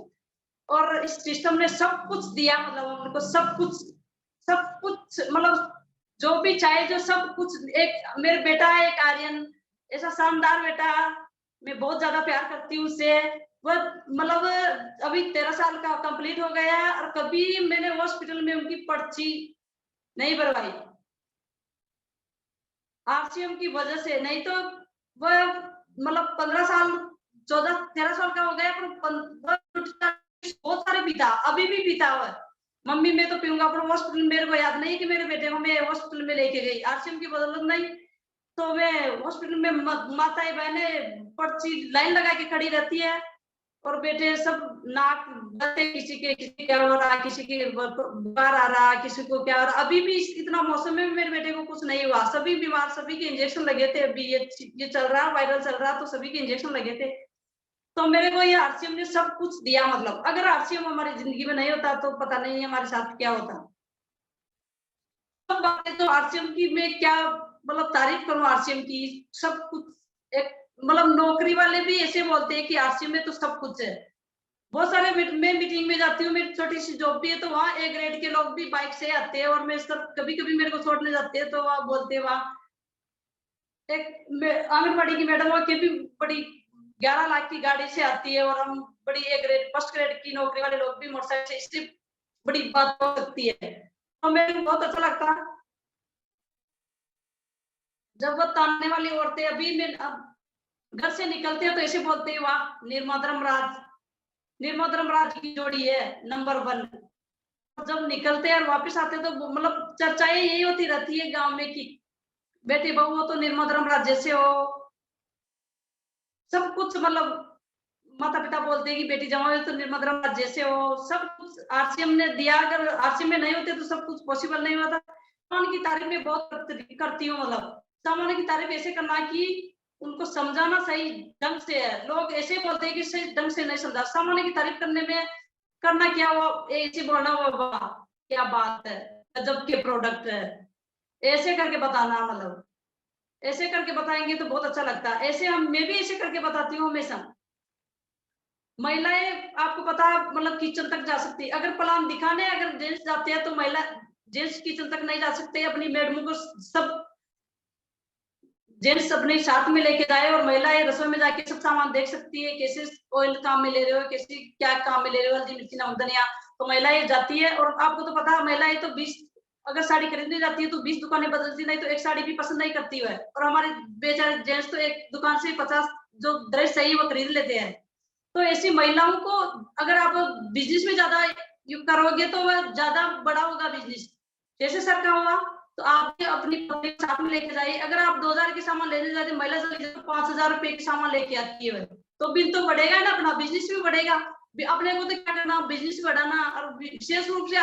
Speaker 2: और इस सिस्टम ने सब कुछ दिया, मतलब उनको सब कुछ मतलब जो भी चाहे जो सब कुछ। एक मेरे बेटा है एक आर्यन, ऐसा शानदार बेटा, मैं बहुत ज्यादा प्यार करती हूँ उससे। वो मतलब अभी 13 साल का कंप्लीट हो गया है, और कभी मैंने हॉस्पिटल में उनकी पर्ची नहीं भरवाई आरसीएम की वजह से। नहीं तो वह मतलब 15 साल 13 साल का हो गया, पर बहुत सारे पीता, अभी भी पीता हुआ। मम्मी मैं तो पीऊंगा, पर हॉस्पिटल मेरे को याद नहीं कि मेरे बेटे को मैं हॉस्पिटल में लेके गई आरसीएम की बदौलत नहीं। तो मैं हॉस्पिटल में माताएं बहनें पर्ची लाइन लगा के खड़ी रहती है, और बेटे सब नाक बते, किसी क्या हो रहा, किसी के बुखार आ रहा, किसी को क्या हो रहा। अभी भी इतना मौसम में मेरे बेटे को कुछ नहीं हुआ, सभी बीमार, सभी के इंजेक्शन लगे थे। अभी ये चल रहा वायरल चल रहा, तो सभी के इंजेक्शन लगे थे। तो मेरे को ये आरसीएम ने सब कुछ दिया। मतलब अगर आरसीएम हमारी जिंदगी में नहीं होता तो पता नहीं हमारे साथ क्या होता। सब बातें तो आरसीएम की मैं क्या मतलब तारीफ करूं आरसीएम की, सब कुछ। एक मतलब नौकरी वाले भी ऐसे बोलते हैं कि आरसीएम में तो सब कुछ है। बहुत सारे मैं मीटिंग में जाती हूँ, मेरी छोटी सी जॉब भी है, तो वहाँ ए ग्रेड के लोग भी बाइक से आते हैं और मैं सर कभी कभी मेरे को छोड़ने जाते हैं, तो वहाँ बोलते हैं वहाँ एक आंगनबाड़ी की मैडम वो की भी बड़ी 11 लाख की गाड़ी से आती है, और हम बड़ी ए ग्रेड फर्स्ट ग्रेड की नौकरी वाले लोग भी मोटरसाइकिल से, इससे बड़ी बात हो सकती है। तो मेरे को बहुत अच्छा लगता है जब वो तानने वाली औरतें अभी में अब घर से निकलते हैं तो ऐसे बोलते हैं, वाह निर्मला धर्मराज की जोड़ी है नंबर 1। जब निकलते हैं और वापस आते हैं तो मतलब चर्चाएं यही होती रहती है गांव में कि बेटे बहू वो तो निर्मला धर्मराज जैसे हो, सब कुछ मतलब माता पिता बोलते हैं कि बेटी जमाओ तो निर्मला धर्मराज जैसे हो, सब कुछ आरसीएम ने दिया, अगर आरसीएम में नहीं होते तो सब कुछ पॉसिबल नहीं होता। सामान की तारीफ में बहुत करती हूँ, मतलब सामान की तारीफ ऐसे करना कि उनको समझाना सही ढंग से है। लोग ऐसे बोलते हैं कि सही ढंग से नहीं समझा, सामान की तारीफ करने में करना क्या, वो ऐसे बोलना वो क्या बात है, गजब के प्रोडक्ट है, ऐसे करके बताना, मतलब ऐसे करके बताएंगे तो बहुत अच्छा लगता है। ऐसे मैं भी ऐसे करके बताती हूँ हमेशा। महिलाएं आपको पता है मतलब किचन तक जा सकती है, अगर प्लान दिखाने अगर जेंट्स जाते हैं तो महिला जेंट्स किचन तक नहीं जा सकते, अपनी मैडमों को सब जेंट्स अपने साथ में लेके जाए और महिलाएं रसोई में जाके सब सामान देख सकती है, कैसे ऑयल काम में ले रहे हो, कैसे क्या काम में ले रहे हो, हल्दी मिर्ची नमक धनिया, तो महिलाएं जाती है। और आपको तो पता है महिलाएं तो 20 अगर साड़ी खरीदने जाती है तो 20 दुकानें बदलती, नहीं तो एक साड़ी भी पसंद नहीं करती है, और हमारे बेचारे जेंट्स तो एक दुकान से 50 जो ड्रेस चाहिए वो खरीद लेते हैं। तो ऐसी महिलाओं को अगर आप बिजनेस में ज्यादा करोगे तो वह ज्यादा बड़ा होगा बिजनेस, जैसे सर का हुआ, तो आप भी अपनी पत्नी को साथ में लेके जाइए। अगर आप 2000 के सामान लेने जाते महिला तो 5000 रुपए के सामान लेके आती है, तो बिल तो बढ़ेगा ना, अपना बिजनेस भी बढ़ेगा। अपने को तो क्या करना, बिजनेस बढ़ाना। और विशेष रूप से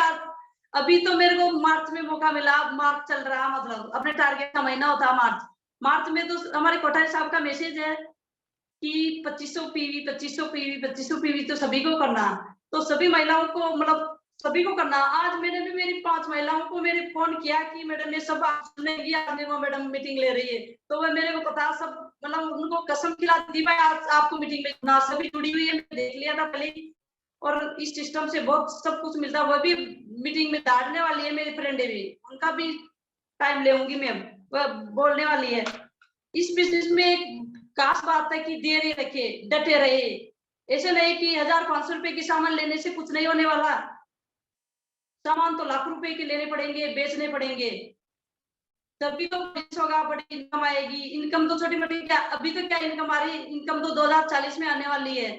Speaker 2: अभी तो मेरे को मार्च में मौका मिला, मार्च चल रहा, मतलब अपने टारगेट का महीना होता है मार्च। मार्च में तो हमारे कोठारी साहब का मैसेज है कि 2500 पीवी 2500 पीवी 2500 पीवी तो सभी को करना, तो सभी महिलाओं को मतलब सभी को करना। आज मैंने भी मेरी 5 महिलाओं को मैंने फोन किया कि मैडम ये सब आप सुनेगी, आज निर्मला मैडम मीटिंग ले रही है, तो वह मेरे को पता सब मतलब उनको कसम खिला दी भाई आज आपको मीटिंग लेना, सभी जुड़ी हुई है, देख लिया था पहले ही, और इस सिस्टम से बहुत सब कुछ मिलता है। वह भी मीटिंग में डालने वाली है, मेरी फ्रेंड है भी, उनका भी टाइम लेंगी मैं, वह बोलने वाली है। इस बिजनेस में एक खास बात है कि धैर्य रखे, डटे रहे, ऐसे नहीं कि 1000-500 रुपए की सामान लेने से कुछ नहीं होने वाला, सामान तो लाख रुपए के लेने पड़ेंगे, बेचने पड़ेंगे, तभी तो बिजनेस होगा, बड़ी इनकम आएगी। इनकम तो छोटी मोटी क्या, अभी तो क्या इनकम आ रही है, इनकम तो 2040 में आने वाली है,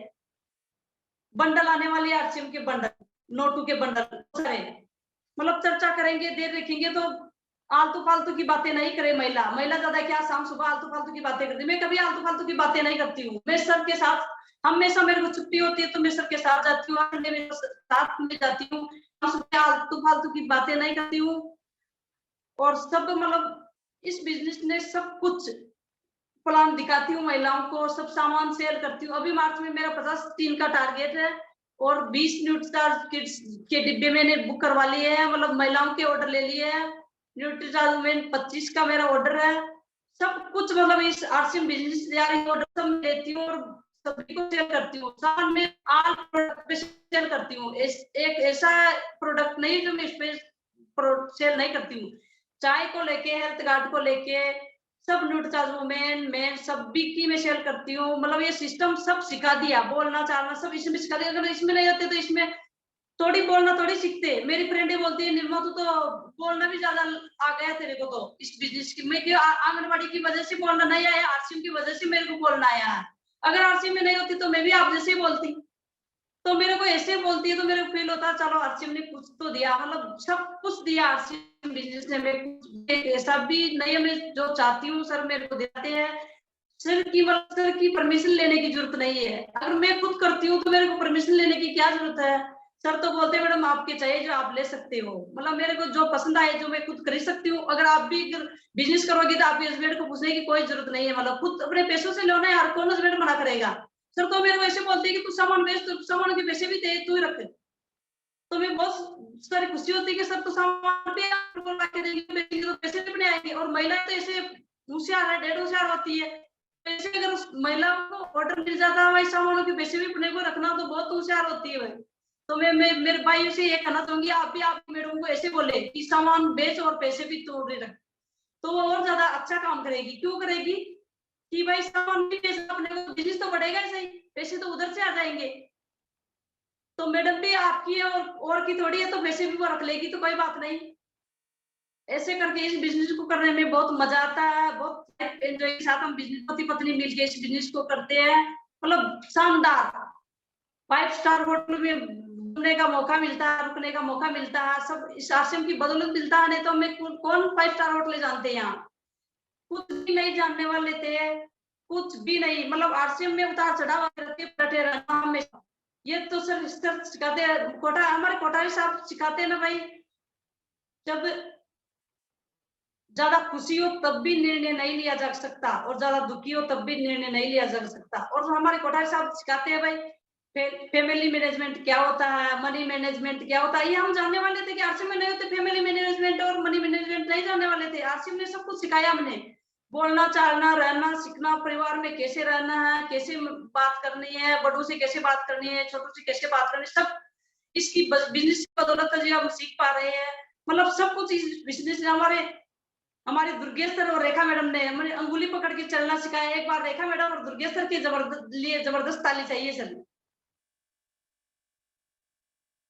Speaker 2: बंडल आने वाली है, आरसीएम के बंडल, नोटू के बंडल सारे, मतलब चर्चा करेंगे, देर रखेंगे, तो आलतू फालतू की बातें नहीं करे। महिला ज्यादा क्या शाम सुबह आलतू फालतू की बातें करती, मैं कभी आलतू फालतू की बातें नहीं करती हूँ। मैं सबके साथ हमेशा, मेरे को छुट्टी होती है तो मैं सबके साथ जाती हूँ, साथ में जाती हूँ, आलतू फालतू की बातें नहीं करती हूँ। और सब मतलब इस बिजनेस ने सब कुछ प्लान दिखाती हूँ महिलाओं को, सब सामान सेल करती हूँ। अभी मार्च में मेरा 50 टीम का टारगेट है, और 20 न्यूट्रीस्टार किड्स के डिब्बे मैंने बुक करवा लिए हैं, मतलब महिलाओं के ऑर्डर ले लिए हैं। न्यूट्रीस्टार में 25 का मेरा ऑर्डर है, सब कुछ मतलब इस आरसीएम बिजनेस तैयारी ऑर्डर सब लेती हूँ और सभी को सेल करती हूँ। सामान में आल प्रोडक्ट पे सेल करती हूँ, एक ऐसा प्रोडक्ट नहीं जो मैं इस पे सेल नहीं करती हूँ। चाय को लेके, हेल्थ गार्ड को लेके, सब न्यूट्रीचार्ज वुमेन मैं सभी की मैं सेल करती हूँ। मतलब ये सिस्टम सब सिखा दिया, बोलना चालना सब इसमें सिखा दिया। अगर इसमें नहीं होते तो इसमें थोड़ी बोलना थोड़ी सीखते। मेरी फ्रेंड बोलती है निर्मा तू तो बोलना भी ज्यादा आ गया तेरे को, तो इस बिजनेस की मैं क्यों आंगनबाड़ी की वजह से बोलना नहीं आया, आरसीएम की वजह से मेरे को बोलना आया है। अगर आरसीएम में नहीं होती तो मैं भी आप जैसे ही बोलती, तो मेरे को ऐसे बोलती है तो मेरे को फील होता है चलो आरसीएम ने कुछ तो दिया, मतलब सब कुछ दिया आरसीएम बिजनेस ने। मैं कुछ ऐसा भी नहीं है, मैं जो चाहती हूँ सर मेरे को देते हैं। सर की परमिशन लेने की जरूरत नहीं है, अगर मैं खुद करती हूँ तो मेरे को परमिशन लेने की क्या जरूरत है। सर तो बोलते हैं मैडम आपके चाहिए जो आप ले सकते हो, मतलब मेरे को जो पसंद आए जो मैं खुद खरीद सकती हूँ। अगर आप भी बिजनेस करोगे तो आपके हस्बैंड को पूछने की कोई जरूरत नहीं है, मतलब खुद अपने पैसों से लेना है, हर कौन हस्बैंड मना करेगा। सर तो मेरे को ऐसे बोलते हैं कि तू सामान बेच, तो सामान के पैसे भी तू ही रख, तो मैं बहुत सारी खुशी होती है कि सर तो सामान पे ला के देंगे तो पैसे अपने आएंगे। और महिला तो ऐसे होशियार है, डेढ़ होशियार होती है, ऐसे अगर उस महिलाओं को ऑर्डर मिल जाता है भाई, सामानों के पैसे भी अपने को रखना तो बहुत होशियार होती है भाई। तो मैं मेरे भाई से ये कहना चाहूंगी, आप भी आप मैडम को ऐसे बोले कि सामान बेच और पैसे भी तोड़ रख, तो वो और ज्यादा अच्छा काम करेगी। क्यों करेगी कि भाई सामान भी बेच, अपने को बिजनेस तो बढ़ेगा ही सही, पैसे तो उधर से आ जाएंगे। तो मैडम भी आपकी है और की थोड़ी है, तो पैसे भी वो रख लेगी, तो कोई बात नहीं। ऐसे करके इस बिजनेस को करने में बहुत मजा आता है, बहुत एंजॉय के साथ हम बिजनेस पति पत्नी मिलके इस बिजनेस को करते हैं। मतलब शानदार 5 स्टार होटल में घूमने का मौका मिलता है, रुकने का मौका मिलता है, सब इस आश्रम की बदौलत मिलता है। नहीं तो हमें कौन 5 स्टार होटल जानते हैं, यहाँ कुछ भी नहीं जानने वाले थे, कुछ भी नहीं। मतलब आश्रम में उतार चढ़ाव करके बैठे रहना हमेशा। ये तो सर सिखाते हैं, कोटा हमारे कोठारी साहब सिखाते हैं ना भाई, जब ज्यादा खुशी हो तब भी निर्णय नहीं लिया जा सकता, और ज्यादा दुखी हो तब भी निर्णय नहीं लिया जा सकता। और हमारे कोठारी साहब सिखाते हैं भाई, फैमिली मैनेजमेंट क्या होता है, मनी मैनेजमेंट क्या होता है। ये हम जानने वाले थे कि आरसीएम में नहीं होते, फैमिली मैनेजमेंट और मनी मैनेजमेंट नहीं जानने वाले थे। आरसीएम ने सब कुछ सिखाया हमने, बोलना चालना रहना सीखना, परिवार में कैसे रहना है, कैसे बात करनी है, बड़ों से कैसे बात करनी है, छोटों से कैसे बात करनी है, सब इसकी बिजनेस की बदौलत जो हम सीख पा रहे हैं। मतलब सब कुछ इस बिजनेस ने हमारे दुर्गेश सर और रेखा मैडम ने हमें अंगुली पकड़ के चलना सिखाया। एक बार रेखा मैडम और दुर्गेश सर की जबरदस्त ताली चाहिए सर।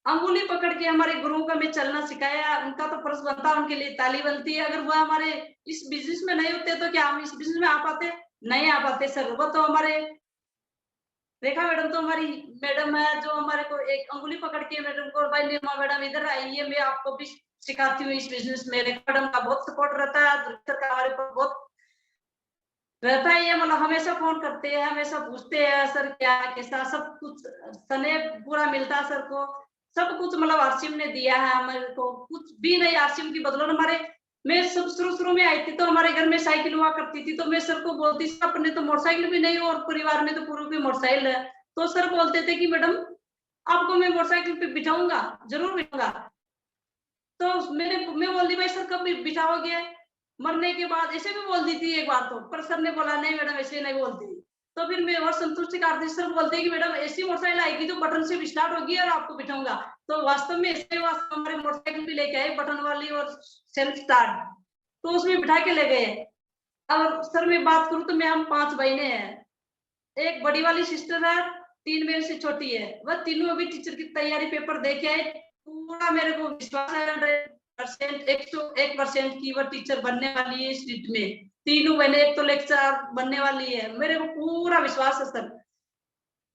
Speaker 2: अंगुली पकड़ के हमारे गुरुओं का हमें चलना सिखाया, उनका तो फर्ज बनता है, उनके लिए ताली बनती है। अगर वो हमारे इस बिजनेस में नहीं होते तो क्या हम इस बिजनेस में आ पाते? नहीं आ पाते सर। वो तो हमारे रेखा मैडम तो हमारी मैडम है, जो हमारे को एक अंगुली पकड़ के मैडम को, भाई निर्मा मैडम इधर आइए, मैं आपको भी सिखाती हूँ इस बिजनेस में। रेखा मैडम का बहुत सपोर्ट रहता है, दुर्गेश का हमारे पर बहुत रहता है। ये मतलब हमेशा फोन करते हैं, हमेशा पूछते हैं सर क्या कैसा, सब कुछ सने पूरा मिलता है सर को, सब कुछ मतलब आरसीएम ने दिया है हमारे को, कुछ भी नहीं आरसीएम की बदौलत। हमारे मैं सब शुरू में आई थी तो हमारे घर में साइकिल हुआ करती थी, तो मैं सर को बोलती थी अपने तो मोटरसाइकिल भी नहीं और परिवार में तो पूर्व की मोटरसाइकिल है, तो सर बोलते थे कि मैडम आपको मैं मोटरसाइकिल पे बिठाऊंगा, जरूर बिठाऊंगा। तो मैं बोल दी भाई सर कब बिठाओगे? मरने के बाद ऐसे भी बोल दी थी एक बार तो, पर सर ने बोला नहीं मैडम ऐसे नहीं बोलती। तो फिर मैं और संतुष्टि करती, सर बोलते कि मैडम ऐसी मोटरसाइकिल आएगी जो बटन से स्टार्ट होगी और आपको बिठाऊंगा। तो वास्तव में ऐसे हमारे मोटरसाइकिल भी लेके आए, बटन वाली और सेल्फ स्टार्ट, तो उसमें बिठा के ले गए। अब सर मैं बात करूं तो मैं हम 5 बहनें हैं, एक बड़ी वाली सिस्टर है, 3 मेरे से छोटी है। वह तीनों अभी टीचर की तैयारी पेपर दे के आए। पूरा मेरे को विश्वास है 100%, 101% की वह टीचर बनने वाली है इस सीट में। तीनों बहने, एक तो लेक्चरर बनने वाली है, मेरे को पूरा विश्वास है सर।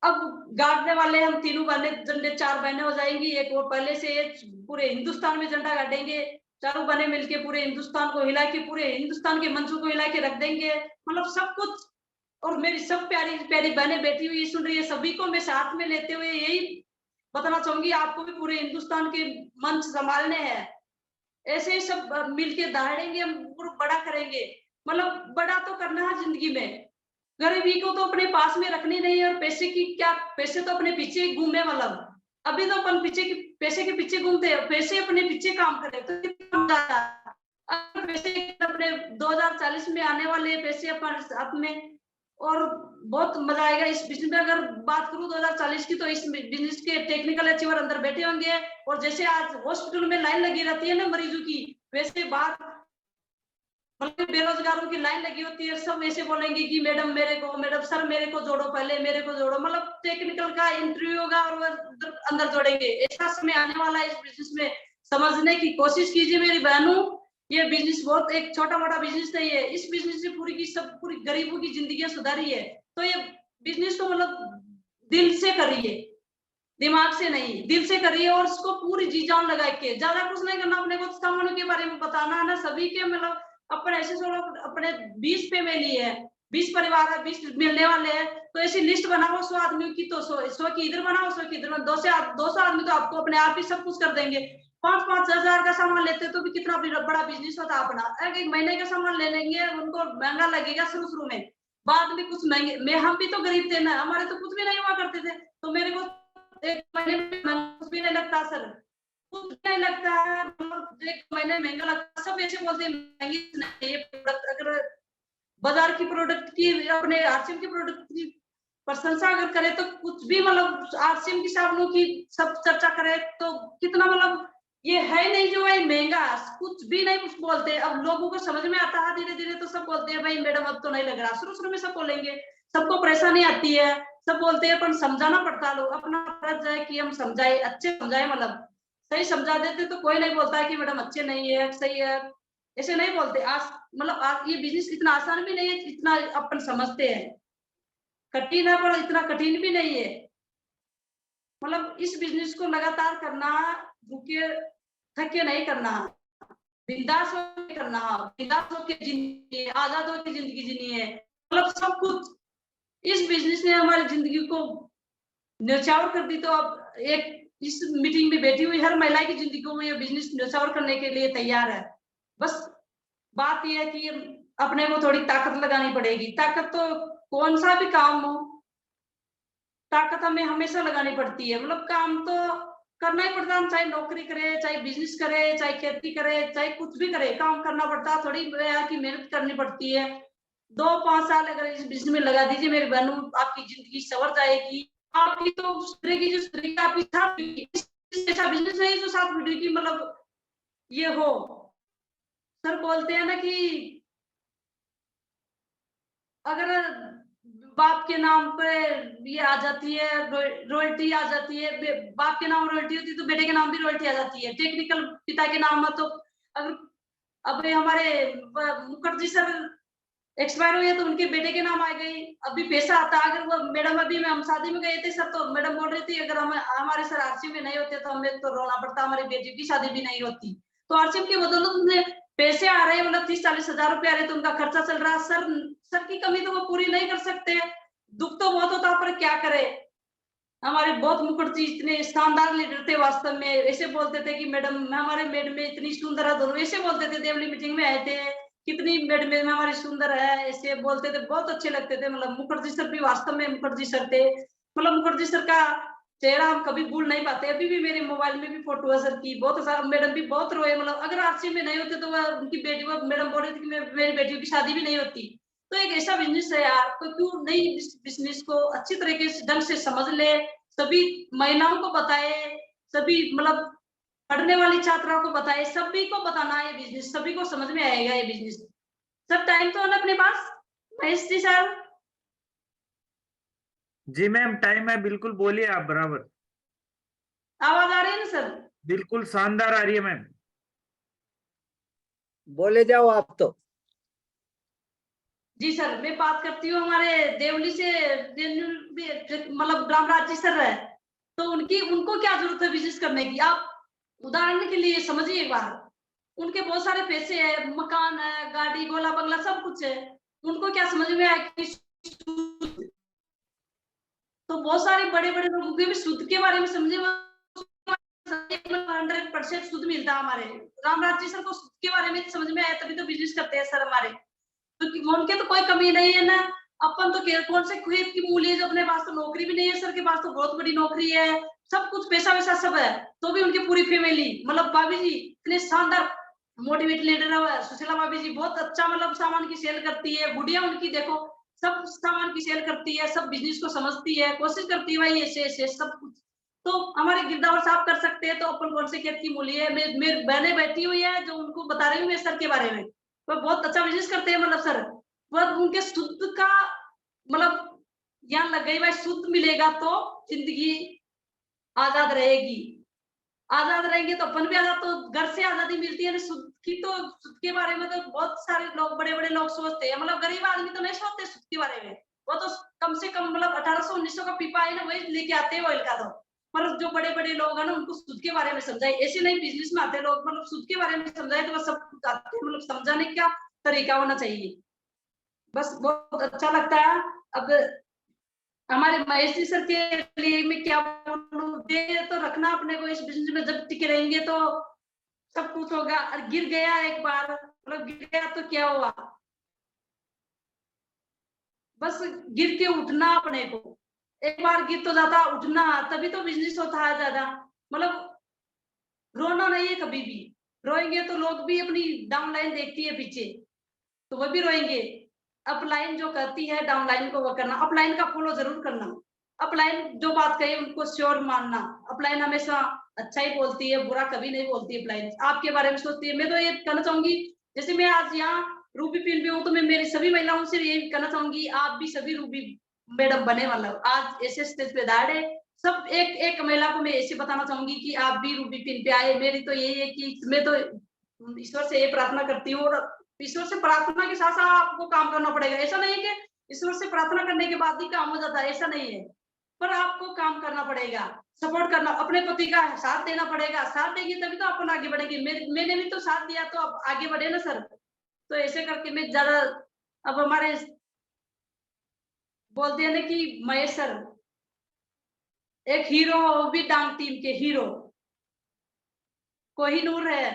Speaker 2: अब गाड़ने वाले हम तीनों बहने, झंडे 4 बहनें हो जाएंगी, एक वो पहले से पूरे हिंदुस्तान में झंडा गाड़ेंगे, चारों बहनें मिलके पूरे हिंदुस्तान को हिला के, पूरे हिंदुस्तान के मंचों को हिला के रख देंगे। मतलब सब कुछ। और मेरी सब प्यारी प्यारी बहनें बैठी हुई सुन रही है, सभी को मैं साथ में लेते हुए यही बताना चाहूंगी, आपको भी पूरे हिंदुस्तान के मंच संभालने हैं। ऐसे ही सब मिलके दहाड़ेंगे, हम बड़ा करेंगे। मतलब बड़ा तो करना है जिंदगी में, गरीबी को तो अपने पास में रखनी नहीं है, और पैसे की क्या, पैसे तो अपने पीछे घूमे। मतलब अभी तो अपन पैसे के पीछे घूमते हैं, पैसे अपने पीछे काम करे तो कितना मजा आता है। पैसे अपने 2040 में आने वाले पैसे अपन साथ में, और बहुत मजा आएगा इस बिजनेस में। अगर बात करूं 2040 की, तो इस बिजनेस के टेक्निकल अचीवर अंदर बैठे होंगे, और जैसे आज हॉस्पिटल में लाइन लगी रहती है ना मरीजों की, वैसे बात मतलब बेरोजगारों की लाइन लगी होती है। सब ऐसे बोलेंगे कि मैडम मैडम सर मेरे को जोड़ो, पहले मेरे को जोड़ो। मतलब टेक्निकल का इंटरव्यू होगा और वो अंदर जोड़ेंगे। ऐसा समय आने वाला है इस बिजनेस में, समझने की कोशिश कीजिए मेरी बहनों। ये बिजनेस बहुत एक छोटा मोटा बिजनेस नहीं है, इस बिजनेस से पूरी गरीबों की जिंदगी सुधारी है। तो ये बिजनेस को मतलब दिल से करिए, दिमाग से नहीं, दिल से करिए, और उसको पूरी जी जान लगा के। ज्यादा कुछ नहीं करना, अपने को सामानों के बारे में बताना है ना सभी के। मतलब अपने ऐसे अपने 20 फैमिली है, 20 परिवार है, 20 मिलने वाले हैं, तो ऐसी लिस्ट बनाओ 100 आदमियों की, तो 100 की इधर बनाओ, 100 की इधर। 200 आदमी तो आपको अपने आप ही सब कुछ कर देंगे। 5-5 हजार का सामान लेते तो भी कितना बड़ा बिजनेस होता अपना। एक महीने का सामान ले लेंगे, उनको महंगा लगेगा शुरू में, बाद में कुछ महंगे में। हम भी तो गरीब थे ना, हमारे तो कुछ भी नहीं हुआ करते थे, तो मेरे को एक महीने में कुछ भी नहीं लगता सर, कुछ नहीं लगता है। मतलब एक महीने महंगा लगता, सब ऐसे बोलते हैं महंगी नहीं ये प्रोडक्ट। अगर बाजार की प्रोडक्ट की, अपने आरसीएम की प्रोडक्ट की प्रशंसा अगर करे तो कुछ भी मतलब आरसीएम की साबुनों की सब चर्चा करे तो कितना मतलब ये है नहीं जो है महंगा, कुछ भी नहीं कुछ बोलते। अब लोगों को समझ में आता है धीरे धीरे तो सब बोलते हैं भाई मैडम अब तो नहीं लग रहा। शुरू शुरू में सब बोलेंगे, सबको परेशानी आती है, सब बोलते हैं पर समझाना पड़ता है। लोग अपना फर्ज है कि हम समझाए, अच्छे समझाए, मतलब सही समझा देते तो कोई नहीं बोलता है कि मैडम अच्छे नहीं है सही है, ऐसे नहीं बोलते। आज मतलब आज ये बिजनेस इतना आसान भी नहीं है जितना अपन समझते हैं, कठिन है पर इतना कठिन भी नहीं है। मतलब इस बिजनेस को लगातार करना, भूखे थके नहीं करना, बिंदास होकर करना, बिंदास होकर जिंदगी, आजाद होकर जिंदगी जीनी है। मतलब सब कुछ इस बिजनेस ने हमारी जिंदगी को न्यौछावर कर दी। तो अब एक इस मीटिंग में बैठी हुई हर महिला की जिंदगी को ये बिजनेस न्यौछावर करने के लिए तैयार है। बस बात यह है कि अपने को थोड़ी ताकत लगानी पड़ेगी। ताकत तो कौन सा भी काम हो, ताकत हमें हमेशा लगानी पड़ती है। मतलब काम तो करना ही पड़ता है, चाहे नौकरी करे, चाहे बिजनेस करे, चाहे खेती करे, चाहे कुछ भी करे, काम करना पड़ता है। थोड़ी की मेहनत करनी पड़ती है। 2-5 साल अगर इस बिजनेस में लगा दीजिए मेरे बहनों, आपकी जिंदगी संवर जाएगी। आपकी तो सुधरेगी जो सुधरेगी, आपकी साथ ऐसा बिजनेस नहीं जो साथ मिलेगी। मतलब ये हो, सर बोलते हैं ना कि अगर बाप के नाम पे ये आ जाती है, रॉयल्टी आ जाती है, बाप के नाम रॉयल्टी होती है तो बेटे के नाम भी रॉयल्टी आ जाती है। टेक्निकल पिता के नाम में तो अगर अब हमारे मुखर्जी सर एक्सपायर हुए तो उनके बेटे के नाम आ गई, अभी पैसा आता। अगर वो मैडम अभी में हम शादी में गए थे सर तो मैडम बोल रही थी अगर हम हमारे सर आरसीएम में नहीं होते तो हमें तो रोना पड़ता, हमारी बेटी की शादी भी नहीं होती। तो आरसीएम की बदौलत में पैसे आ रहे हैं, मतलब 30-40 हजार रुपए आ रहे तो उनका खर्चा चल रहा है। सर की कमी तो वो पूरी नहीं कर सकते, दुख तो बहुत होता पर क्या करे। हमारे बहुत मुखर्जी इतने शानदार लीडर थे वास्तव में। ऐसे बोलते थे कि मैडम हमारे मैडम में इतनी सुंदर है, दोनों ऐसे बोलते थे। देवली मीटिंग में आए थे, कितनी मैडम हमारी सुंदर है, ऐसे बोलते थे, बहुत अच्छे लगते थे। मतलब मुखर्जी सर भी वास्तव में मुखर्जी सर थे। मतलब मुखर्जी सर का चेहरा हम कभी भूल नहीं पाते। अभी भी मेरे मोबाइल में भी फोटो है सर की, बहुत सारा। मैडम भी बहुत रोए, मतलब अगर आरसी में नहीं होते तो वह उनकी बेटी, वो मैडम बोल रही थी कि मेरी बेटियों की शादी भी नहीं होती। तो एक ऐसा बिजनेस है यार, तो क्यों नहीं इस बिजनेस को अच्छी तरीके से ढंग से समझ ले, सभी महिलाओं को बताए, सभी मतलब पढ़ने वाली छात्राओं को बताए, सभी को बताना है ये बिजनेस, सभी को समझ में आएगा ये बिजनेस। सर टाइम तो है ना अपने पास, महेश जी साहब?
Speaker 4: जी मैम टाइम है, बिल्कुल बोलिए आप बराबर।
Speaker 2: आवाज आ रही है ना सर?
Speaker 4: बिल्कुल शानदार आ रही है मैम।
Speaker 3: बोले जाओ आप तो।
Speaker 2: जी सर, मैं बात करती हूँ हमारे देवली से, मतलब रामराज जी सर है, तो उनको क्या जरूरत है बिजनेस करने की? आप उदाहरण के लिए समझिए एक बार। उनके बहुत सारे पैसे है, मकान है, गाड़ी गोला बंगला सब कुछ है, उनको क्या समझ में आया कि तो बहुत सारे बड़े बड़े लोगों के भी सूद के बारे में समझे, 100% सूद मिलता है हमारे रामराज जी सर को। सूद के बारे में समझ में आया तभी तो बिजनेस करते हैं सर हमारे, तो उनके तो कोई कमी नहीं है ना। अपन तो कौन से खेत की मूली है जो अपने पास, तो नौकरी भी नहीं है सर के पास, तो बहुत बड़ी नौकरी है, सब कुछ पैसा वैसा सब है, तो भी उनकी पूरी फैमिली, मतलब भाभी जी इतने शानदार मोटिवेट लीडर है। सुशीला भाभी जी बहुत अच्छा मतलब सामान की सेल करती है, बुढ़िया उनकी देखो सब सामान की सेल करती है, सब बिजनेस को समझती है, कोशिश करती है भाई ऐसे ऐसे सब कुछ। तो हमारे गिरदावर साहब कर सकते हैं, तो अपन कौन से खेत की मूली है। मेरी बहनें बैठी हुई है जो उनको बता रही हूँ मैं सर के बारे में, वो बहुत अच्छा बिजनेस करते हैं। मतलब सर वो उनके शुद्ध का मतलब ज्ञान लग गई भाई, शुद्ध मिलेगा तो जिंदगी आजाद रहेगी, आजाद रहेंगे तो अपन भी आजाद, तो घर से आजादी मिलती है। शुद्ध की तो शुद्ध के बारे में तो बहुत सारे लोग, बड़े बड़े लोग सोचते हैं, मतलब गरीब आदमी तो नहीं सोचते शुद्ध के बारे में। वो तो कम से कम मतलब 1800-1900 का पीपा है ना, वही लेके आते हैं ऑयल का। तो मतलब जो बड़े बड़े लोग हैं ना उनको शुद्ध के बारे में समझाए, ऐसे नहीं बिजनेस में आते लोग, मतलब शुद्ध के बारे में समझाए तो वो सब कुछ आते हैं। मतलब समझाने का तरीका होना चाहिए, बस बहुत अच्छा लगता है। अब हमारे महेश जी सर के लिए मैं क्या बोलूं, दे तो रखना अपने को इस बिजनेस में, जब टिके रहेंगे तो सब कुछ होगा। और गिर गया एक बार, मतलब गिर गया तो क्या हुआ, बस गिर के उठना अपने को। एक बार गिर तो जाता, उठना, तभी तो बिजनेस होता है ज्यादा। मतलब रोना नहीं है कभी भी, रोएंगे तो लोग भी अपनी डाउन लाइन देखती है पीछे, तो वो भी रोएंगे। अपलाइन जो करती है डाउनलाइन को वो करना, अपलाइन का फॉलो जरूर करना, अपलाइन जो बात कही उनको श्योर मानना। अपलाइन हमेशा अच्छा ही बोलती है, बुरा कभी नहीं बोलती। अपलाइन आपके बारे में सोचती है। मैं तो ये कहना चाहूंगी, जैसे मैं आज यहाँ रूबी फील्ड में हूँ, तो मैं मेरी सभी महिलाओं से ये कहना चाहूंगी, आप भी सभी रूबी मैडम बने, मतलब आज ऐसे स्टेज पे दाड़ है। सब एक एक महिला को मैं ऐसे बताना चाहूंगी कि आप भी रूबी फील्ड पे आए। मेरी तो यही है कि मैं तो ईश्वर से ये प्रार्थना करती हूँ, और ईश्वर से प्रार्थना के साथ साथ आपको काम करना पड़ेगा। ऐसा नहीं है कि ईश्वर से प्रार्थना करने के बाद ही काम हो जाता है, ऐसा नहीं है। पर आपको काम करना पड़ेगा, सपोर्ट करना, अपने पति का साथ देना पड़ेगा। साथ देंगे तभी तो अपन आगे बढ़ेंगे। मैंने भी तो साथ दिया तो अब आगे बढ़े ना सर। तो ऐसे करके मैं ज्यादा, अब हमारे बोलते हैं ना कि महेश सर एक हीरो, वो भी डांग टीम के हीरो, कोहिनूर है।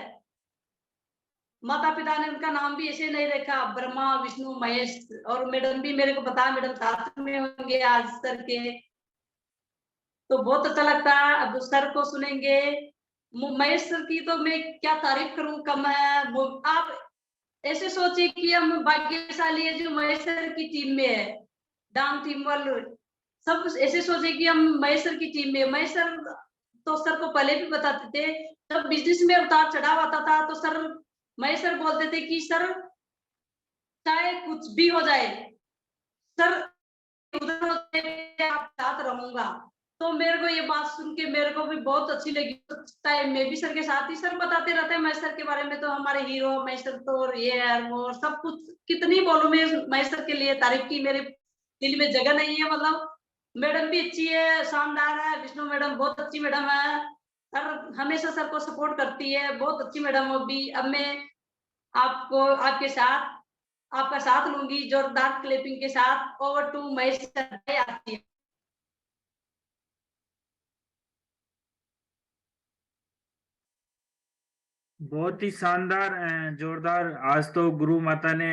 Speaker 2: माता पिता ने उनका नाम भी ऐसे नहीं रखा, ब्रह्मा विष्णु महेश। और मैडम भी मेरे को बताया, मैडम साथ में होंगे आज सर के, तो बहुत अच्छा लगता है। अब सर को सुनेंगे, महेश सर की तो मैं क्या तारीफ करूं, कम है। आप ऐसे सोचिए कि हम भाग्यशाली है जो महेश सर की टीम में है, डांग टीम वाले सब ऐसे सोचे कि हम महेश सर की टीम में। महेश सर तो सर को पहले भी बताते थे, जब बिजनेस में उतार चढ़ाव आता था तो सर, महेश सर बोलते थे कि सर चाहे कुछ भी हो जाए सर, उधर आप साथ रहूंगा। तो मेरे को ये बात सुन के मेरे को भी बहुत अच्छी लगी। टाइम में भी सर के साथ ही सर बताते रहते हैं महेश सर के बारे में, तो हमारे हीरो महेश सर तो, और ये है वो सब कुछ, कितनी बोलूं मैं महेश सर के लिए तारीफ की, मेरे दिल में जगह नहीं है। मतलब मैडम भी अच्छी है, शानदार है, विष्णु मैडम बहुत अच्छी मैडम है, और हमेशा सर को सपोर्ट करती है, बहुत अच्छी मैडम हो भी। अब मैं आपको आपके साथ आपका साथ लूंगी जोरदार क्लैपिंग के साथ। ओवर टू महेश सर आती है।
Speaker 4: बहुत ही शानदार जोरदार। आज तो गुरु माता ने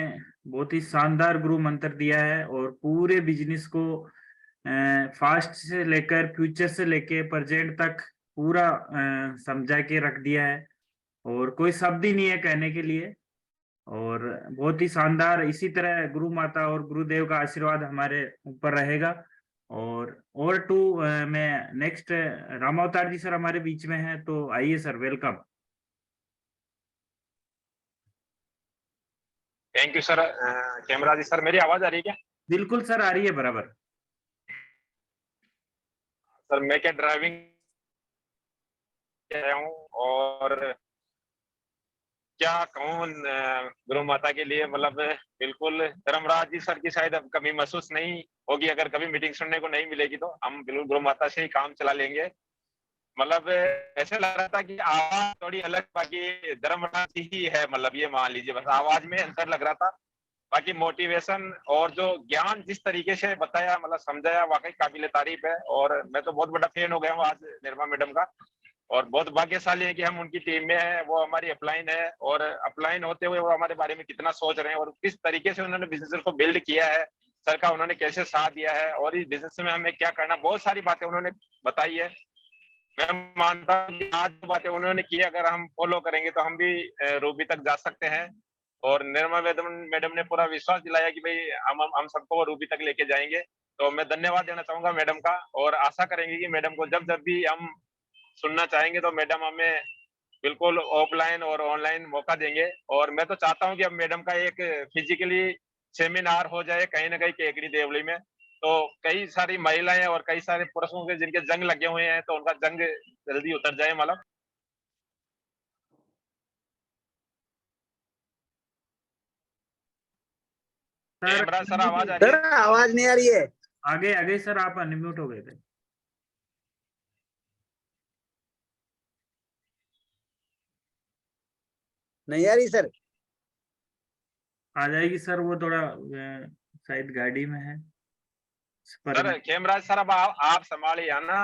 Speaker 4: बहुत ही शानदार गुरु मंत्र दिया है और पूरे बिजनेस को फास्ट से लेकर फ्यूचर से लेकर प्रेजेंट तक पूरा समझा के रख दिया है, और कोई शब्द ही नहीं है कहने के लिए। और बहुत ही शानदार, इसी तरह गुरु माता और गुरुदेव का आशीर्वाद हमारे ऊपर रहेगा। और टू मैं नेक्स्ट रामावतार जी सर हमारे बीच में है, तो आइए sir, welcome.
Speaker 5: Thank you sir. Camera जी सर, मेरी आवाज आ रही है क्या?
Speaker 4: बिल्कुल सर, आ रही है बराबर।
Speaker 5: सर मैं क्या ड्राइविंग कर रहा हूँ, और क्या कहूँ गुरु माता के लिए, मतलब बिल्कुल धर्मराज जी सर की शायद अब कमी महसूस नहीं होगी। अगर कभी मीटिंग सुनने को नहीं मिलेगी तो हम बिल्कुल गुरु माता से ही काम चला लेंगे। मतलब ऐसे लग रहा था कि आवाज थोड़ी अलग, बाकी धर्मराज जी ही है, मतलब ये मान लीजिए, बस आवाज में अंतर लग रहा था। बाकी मोटिवेशन और जो ज्ञान जिस तरीके से बताया, मतलब समझाया, वाकई काबिल तारीफ है। और मैं तो बहुत बड़ा फैन हो गया हूँ आज निर्मा मैडम का, और बहुत भाग्यशाली है कि हम उनकी टीम में है। वो हमारी अपलाइन है, और अपलाइन होते हुए वो हमारे बारे में कितना सोच रहे हैं, और किस तरीके से उन्होंने बिजनेस को बिल्ड किया है, सर का उन्होंने कैसे साथ दिया है, और इस बिजनेस में हमें क्या करना, बहुत सारी बातें उन्होंने बताई है। मैं मानता हूँ कि आज जो बातें उन्होंने की, अगर हम फॉलो करेंगे तो हम भी रूबी तक जा सकते हैं। और निर्मला मैडम ने पूरा विश्वास दिलाया कि भाई हम सबको वो रूबी तक लेके जाएंगे। तो मैं धन्यवाद देना चाहूंगा मैडम का, और आशा करेंगे कि मैडम को जब जब भी हम सुनना चाहेंगे तो मैडम हमें बिल्कुल ऑफलाइन और ऑनलाइन मौका देंगे। और मैं तो चाहता हूँ कि अब मैडम का एक फिजिकली सेमिनार हो जाए कहीं ना कहीं केकड़ी देवली में, तो कई सारी महिलाएं और कई सारे पुरुषों के जिनके जंग लगे हुए हैं, तो उनका जंग जल्दी उतर जाए। मतलब
Speaker 4: सर
Speaker 5: कैमरा सर, आवाज आ रही
Speaker 3: सर
Speaker 5: है?
Speaker 3: आवाज नहीं आ रही है।
Speaker 4: आगे आगे सर, आप अनम्यूट हो गए थे।
Speaker 3: नहीं आ रही सर।
Speaker 4: आ जाएगी सर, वो थोड़ा शायद गाड़ी में है
Speaker 5: सर
Speaker 4: पर।
Speaker 5: कैमरा सर, अब आप संभालिए ना,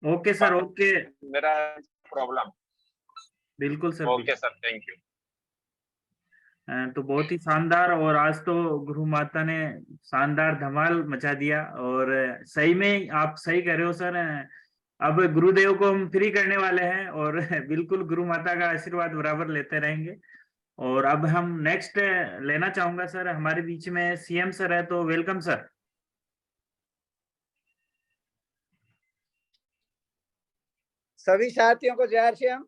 Speaker 4: ओके सर, ओके।
Speaker 5: मेरा प्रॉब्लम।
Speaker 4: बिल्कुल sir,
Speaker 5: okay sir, thank you.
Speaker 4: तो बहुत ही शानदार, और आज तो गुरु माता ने शानदार धमाल मचा दिया। और सही में आप सही कह रहे हो सर, अब गुरुदेव को हम फ्री करने वाले हैं, और बिल्कुल गुरु माता का आशीर्वाद बराबर लेते रहेंगे। और अब हम नेक्स्ट लेना चाहूंगा सर, हमारे बीच में सीएम सर है, तो वेलकम सर।
Speaker 3: सभी साथियों को जय श्री राम।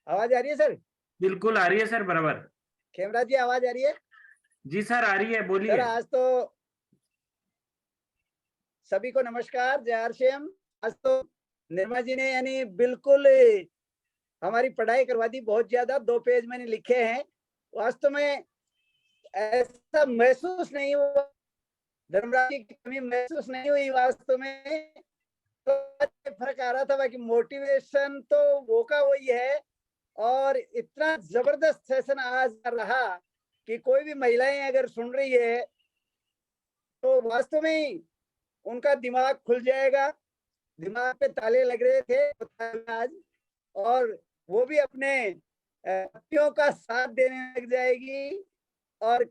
Speaker 3: आवाज आ रही है सर?
Speaker 4: बिल्कुल आ रही है सर, बराबर।
Speaker 3: खेमराज जी आवाज आ रही है?
Speaker 4: जी सर आ रही है,
Speaker 3: सर
Speaker 4: बोलिए।
Speaker 3: आज तो सभी को नमस्कार, जय श्री राम। आज तो निर्मा जी ने यानी बिल्कुल हमारी पढ़ाई करवा दी बहुत ज्यादा। 2 पेज मैंने लिखे हैं। वास्तव में ऐसा महसूस नहीं हुआ, धर्मराज की कमी महसूस नहीं हुई वास्तव में। तो फर्क आ रहा था, बाकी मोटिवेशन तो वो का वही है। और इतना जबरदस्त सेशन आज रहा कि कोई भी महिलाएं अगर सुन रही है तो वास्तव में उनका दिमाग खुल जाएगा। दिमाग पे ताले लग रहे थे आज, और वो भी अपने पतियों का साथ देने लग जाएगी। और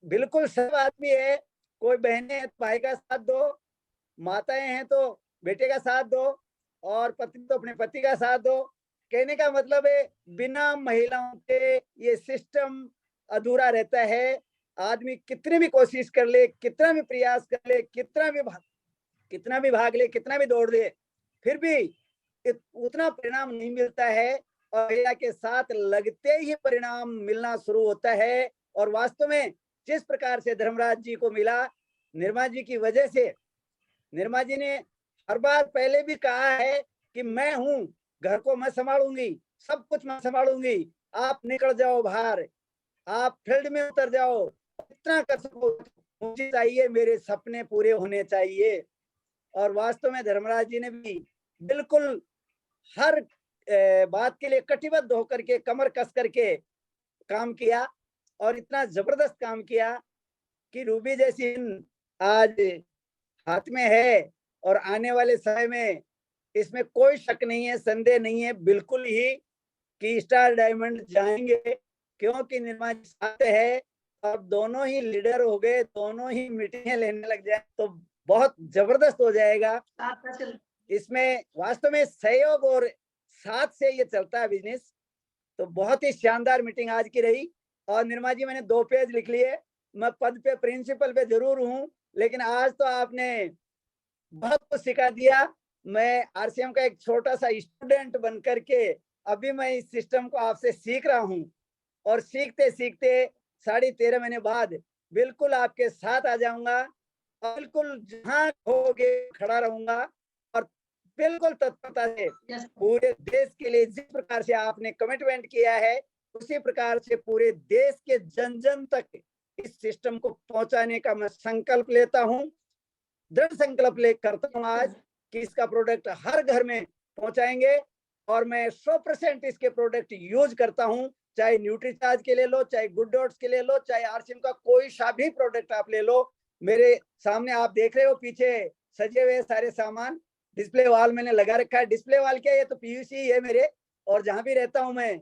Speaker 3: बिल्कुल सब आदमी है, कोई बहनें हैं तो भाई का साथ दो, माताएं हैं तो बेटे का साथ दो, और पति तो अपने पति का साथ दो। कहने का मतलब है बिना महिलाओं के ये सिस्टम अधूरा रहता है। आदमी कितनी भी कोशिश कर ले, कितना भी प्रयास कर ले, कितना भी भाग ले, कितना भी दौड़ ले, फिर भी उतना परिणाम नहीं मिलता है। और महिला के साथ लगते ही परिणाम मिलना शुरू होता है। और वास्तव में जिस प्रकार से धर्मराज जी को मिला निर्मा जी की वजह से, निर्मा जी ने हर बार पहले भी कहा है कि मैं हूं, घर को मैं संभालूंगी, सब कुछ मैं संभालूंगी, आप निकल जाओ बाहर, आप फील्ड में उतर जाओ, इतना कर सको मुझे चाहिए, मेरे सपने पूरे होने चाहिए। और वास्तव में धर्मराज जी ने भी बिल्कुल हर बात के लिए कटिबद्ध होकर के, कमर कस करके काम किया, और इतना जबरदस्त काम किया कि रूबी जैसी आज हाथ में है। और आने वाले समय में इसमें कोई शक नहीं है, संदेह नहीं है बिल्कुल ही कि स्टार डायमंड जाएंगे, क्योंकि निर्मा जी साथ है। अब दोनों ही लीडर हो गए, दोनों ही मीटिंगें लेने लग जाए तो बहुत जबरदस्त हो जाएगा। इसमें वास्तव में सहयोग और साथ से ये चलता है बिजनेस। तो बहुत ही शानदार मीटिंग आज की रही। और निर्मा जी मैंने 2 पेज लिख लिए। मैं पद पे, प्रिंसिपल पे जरूर हूँ, लेकिन आज तो आपने बहुत कुछ सिखा दिया। मैं आरसीएम का एक छोटा सा स्टूडेंट बन करके अभी मैं इस सिस्टम को आपसे सीख रहा हूँ, और सीखते सीखते 13.5 महीने बाद बिल्कुल आपके साथ आ जाऊंगा, और बिल्कुल जहाँ होगे खड़ा रहूंगा। और बिल्कुल तत्परता से पूरे देश के लिए जिस प्रकार से आपने कमिटमेंट किया है, उसी प्रकार से पूरे देश के जन जन तक इस सिस्टम को पहुंचाने का मैं संकल्प लेता हूँ, दृढ़ संकल्प ले करता हूँ आज कि इसका प्रोडक्ट हर घर में पहुंचाएंगे। और मैं 100% इसके प्रोडक्ट यूज करता हूँ, चाहे न्यूट्रीचार्ज के ले लो, चाहे गुड डॉट्स के ले लो, चाहे आरसीएम का कोई सा भी प्रोडक्ट आप ले लो। मेरे सामने आप देख रहे हो पीछे सजे हुए सारे सामान, डिस्प्ले वाल मैंने लगा रखा है। डिस्प्ले वाल क्या है, ये तो पीयूसी है मेरे। और जहां भी रहता हूं मैं,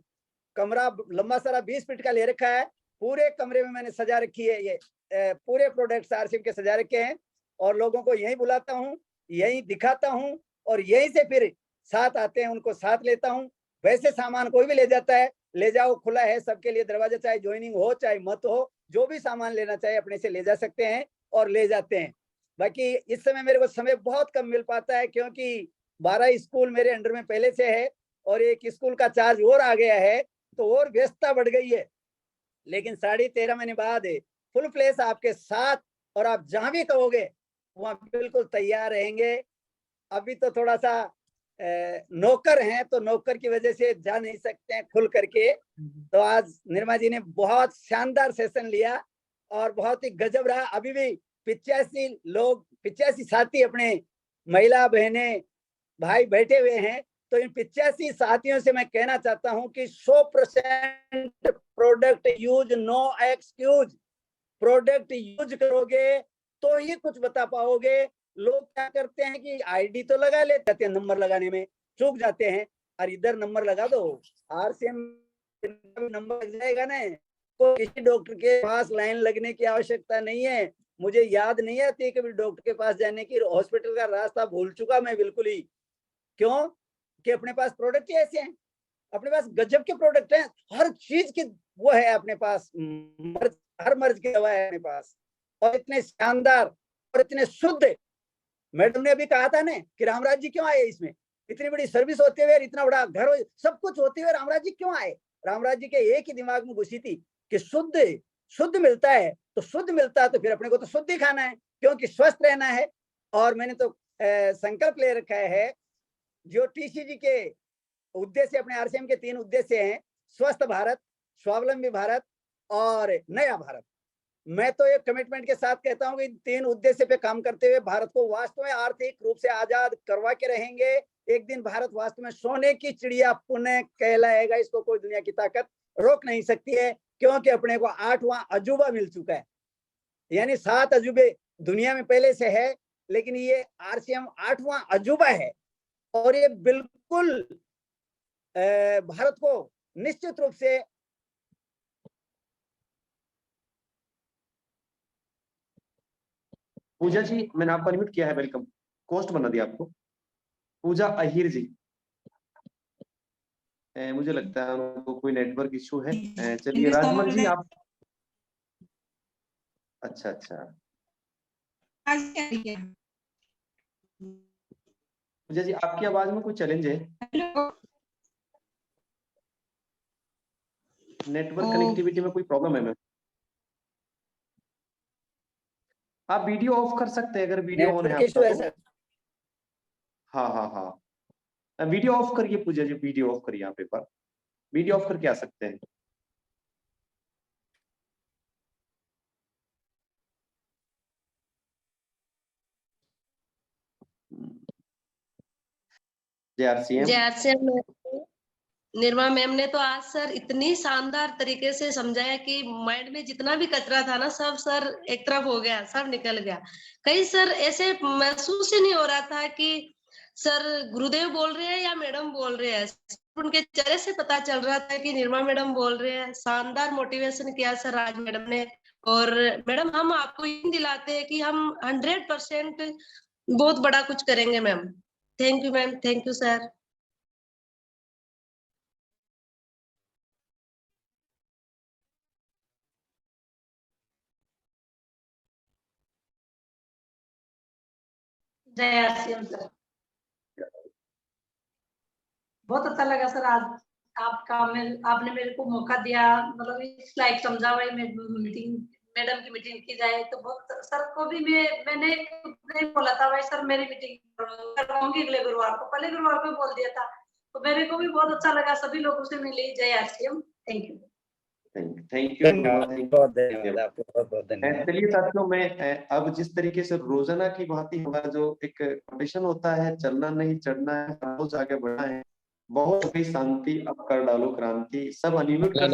Speaker 3: कमरा लंबा सारा 20 फीट का ले रखा है, पूरे कमरे में मैंने सजा रखी है। ये पूरे प्रोडक्ट्स आरसीएम के सजा रखे हैं, और लोगों को यही बुलाता हूँ, यही दिखाता हूँ, और यहीं से फिर साथ आते हैं, उनको साथ लेता हूँ। वैसे सामान कोई भी ले जाता है, ले जाओ, खुला है सबके लिए दरवाजा, चाहे ज्वाइनिंग हो चाहे मत हो, जो भी सामान लेना चाहे अपने से ले जा सकते हैं और ले जाते हैं। बाकी इस समय मेरे को समय बहुत कम मिल पाता है, क्योंकि 12 स्कूल मेरे अंडर में पहले से है, और एक स्कूल का चार्ज और आ गया है, तो और व्यस्तता बढ़ गई है। लेकिन 13.5 महीने बाद फुल फ्लैश आपके साथ, और आप जहां भी कहोगे वहां बिल्कुल तैयार रहेंगे। अभी तो थोड़ा सा नौकर हैं, तो नौकर की वजह से जा नहीं सकते हैं खुल करके। तो आज निर्मा जी ने बहुत शानदार सेशन लिया, और बहुत ही गजब रहा। अभी भी 85 लोग, 85 साथी अपने महिला बहनें भाई बैठे हुए हैं। तो इन 85 साथियों से मैं कहना चाहता हूं कि 100% product use, no excuse. Product use करोगे तो ही कुछ बता पाओगे। लोग क्या करते हैं कि आईडी तो लगा लेते हैं, नंबर लगाने में चूक जाते हैं, और इधर नंबर लगा दो, आरसीएम नंबर लग जाएगा ना। तो किसी डॉक्टर के पास लाइन लगने की आवश्यकता नहीं है। मुझे याद नहीं आती कभी डॉक्टर के पास जाने की, हॉस्पिटल का रास्ता भूल चुका मैं बिल्कुल ही। क्यों? कि अपने पास प्रोडक्ट ही ऐसे हैं। अपने पास गजब के प्रोडक्ट हैं, हर चीज की वो है अपने पास, हर मर्ज की दवा है अपने पास, और इतने शानदार और इतने शुद्ध। मैडम ने अभी कहा था ना कि रामराज जी क्यों आए इसमें, इतनी बड़ी सर्विस होते हुए, इतना बड़ा घर, सब कुछ होते हुए रामराज जी क्यों आए। रामराज जी के एक ही दिमाग में घुसी थी कि शुद्ध मिलता है तो शुद्ध मिलता है तो फिर अपने को तो शुद्ध ही खाना है, क्योंकि स्वस्थ रहना है। और मैंने तो संकल्प ले रखा है, जो टीसीजी के उद्देश्य, अपने आरसीएम के 3 उद्देश्य हैं, स्वस्थ भारत, स्वावलंबी भारत और नया भारत। मैं तो एक कमिटमेंट के साथ कहता हूं कि 3 उद्देश्य पे काम करते हुए भारत को वास्तव में आर्थिक रूप से आजाद करवा के रहेंगे। एक दिन भारत वास्तव में सोने की चिड़िया पुनः कहलाएगा, इसको कोई दुनिया की ताकत रोक नहीं सकती है, क्योंकि अपने को 8वां अजूबा मिल चुका है। यानी 7 अजूबे दुनिया में पहले से है, लेकिन ये आरसीएम 8वां अजूबा है, और ये बिल्कुल भारत को निश्चित रूप से
Speaker 1: पूजा जी, मैंने आपको अनम्यूट किया है, वेलकम, कोस्ट बना दिया आपको। पूजा अहिर जी, मुझे लगता है उनको कोई नेटवर्क इशू है। चलिए राजमल जी आप, अच्छा पूजा जी आपकी आवाज में कोई चैलेंज है, नेटवर्क कनेक्टिविटी में कोई प्रॉब्लम है मैम? आप वीडियो ऑफ कर सकते हैं अगर वीडियो ऑन है आपका तो। हाँ, वीडियो ऑफ करिए पूजा जी, वीडियो ऑफ करिए, आप एक बार वीडियो ऑफ करके आ सकते हैं।
Speaker 6: जेआरसीएम निर्मा मैम ने तो आज सर इतनी शानदार तरीके से समझाया कि माइंड में जितना भी कचरा था ना, सब सर एक तरफ हो गया, सब निकल गया। कहीं सर ऐसे महसूस ही नहीं हो रहा था कि सर गुरुदेव बोल रहे हैं या मैडम बोल रहे हैं, उनके चेहरे से पता चल रहा था कि निर्मा मैडम बोल रहे हैं। शानदार मोटिवेशन किया सर आज मैडम ने। और मैडम हम आपको यकीन दिलाते हैं कि हम 100% बहुत बड़ा कुछ करेंगे ma'am. Thank you ma'am, thank you sir.
Speaker 2: जय आरसीएम सर, बहुत अच्छा लगा सर आज आपने मेरे को मौका दिया, मतलब इस लाइक समझा हुआ मीटिंग, मैडम की मीटिंग की जाए तो बहुत। सर को भी मैंने नहीं बोला था भाई सर मेरी मीटिंग करवाऊंगी अगले गुरुवार को, पहले गुरुवार को बोल दिया था, तो मेरे को भी बहुत अच्छा लगा, सभी लोगों से मिली। जय RCM, thank you.
Speaker 1: Thank you,
Speaker 3: बहुत धन्यवाद आपको, बहुत धन्यवाद।
Speaker 1: चलिए साथियों, मैं अब जिस तरीके से रोजाना की भांति हमारा जो एक ऑडिशन होता है, चलना नहीं चढ़ना है, रोज आगे बढ़ना है, बहुत बड़ी शांति अब कर डालो क्रांति, सब अनम्यूट कर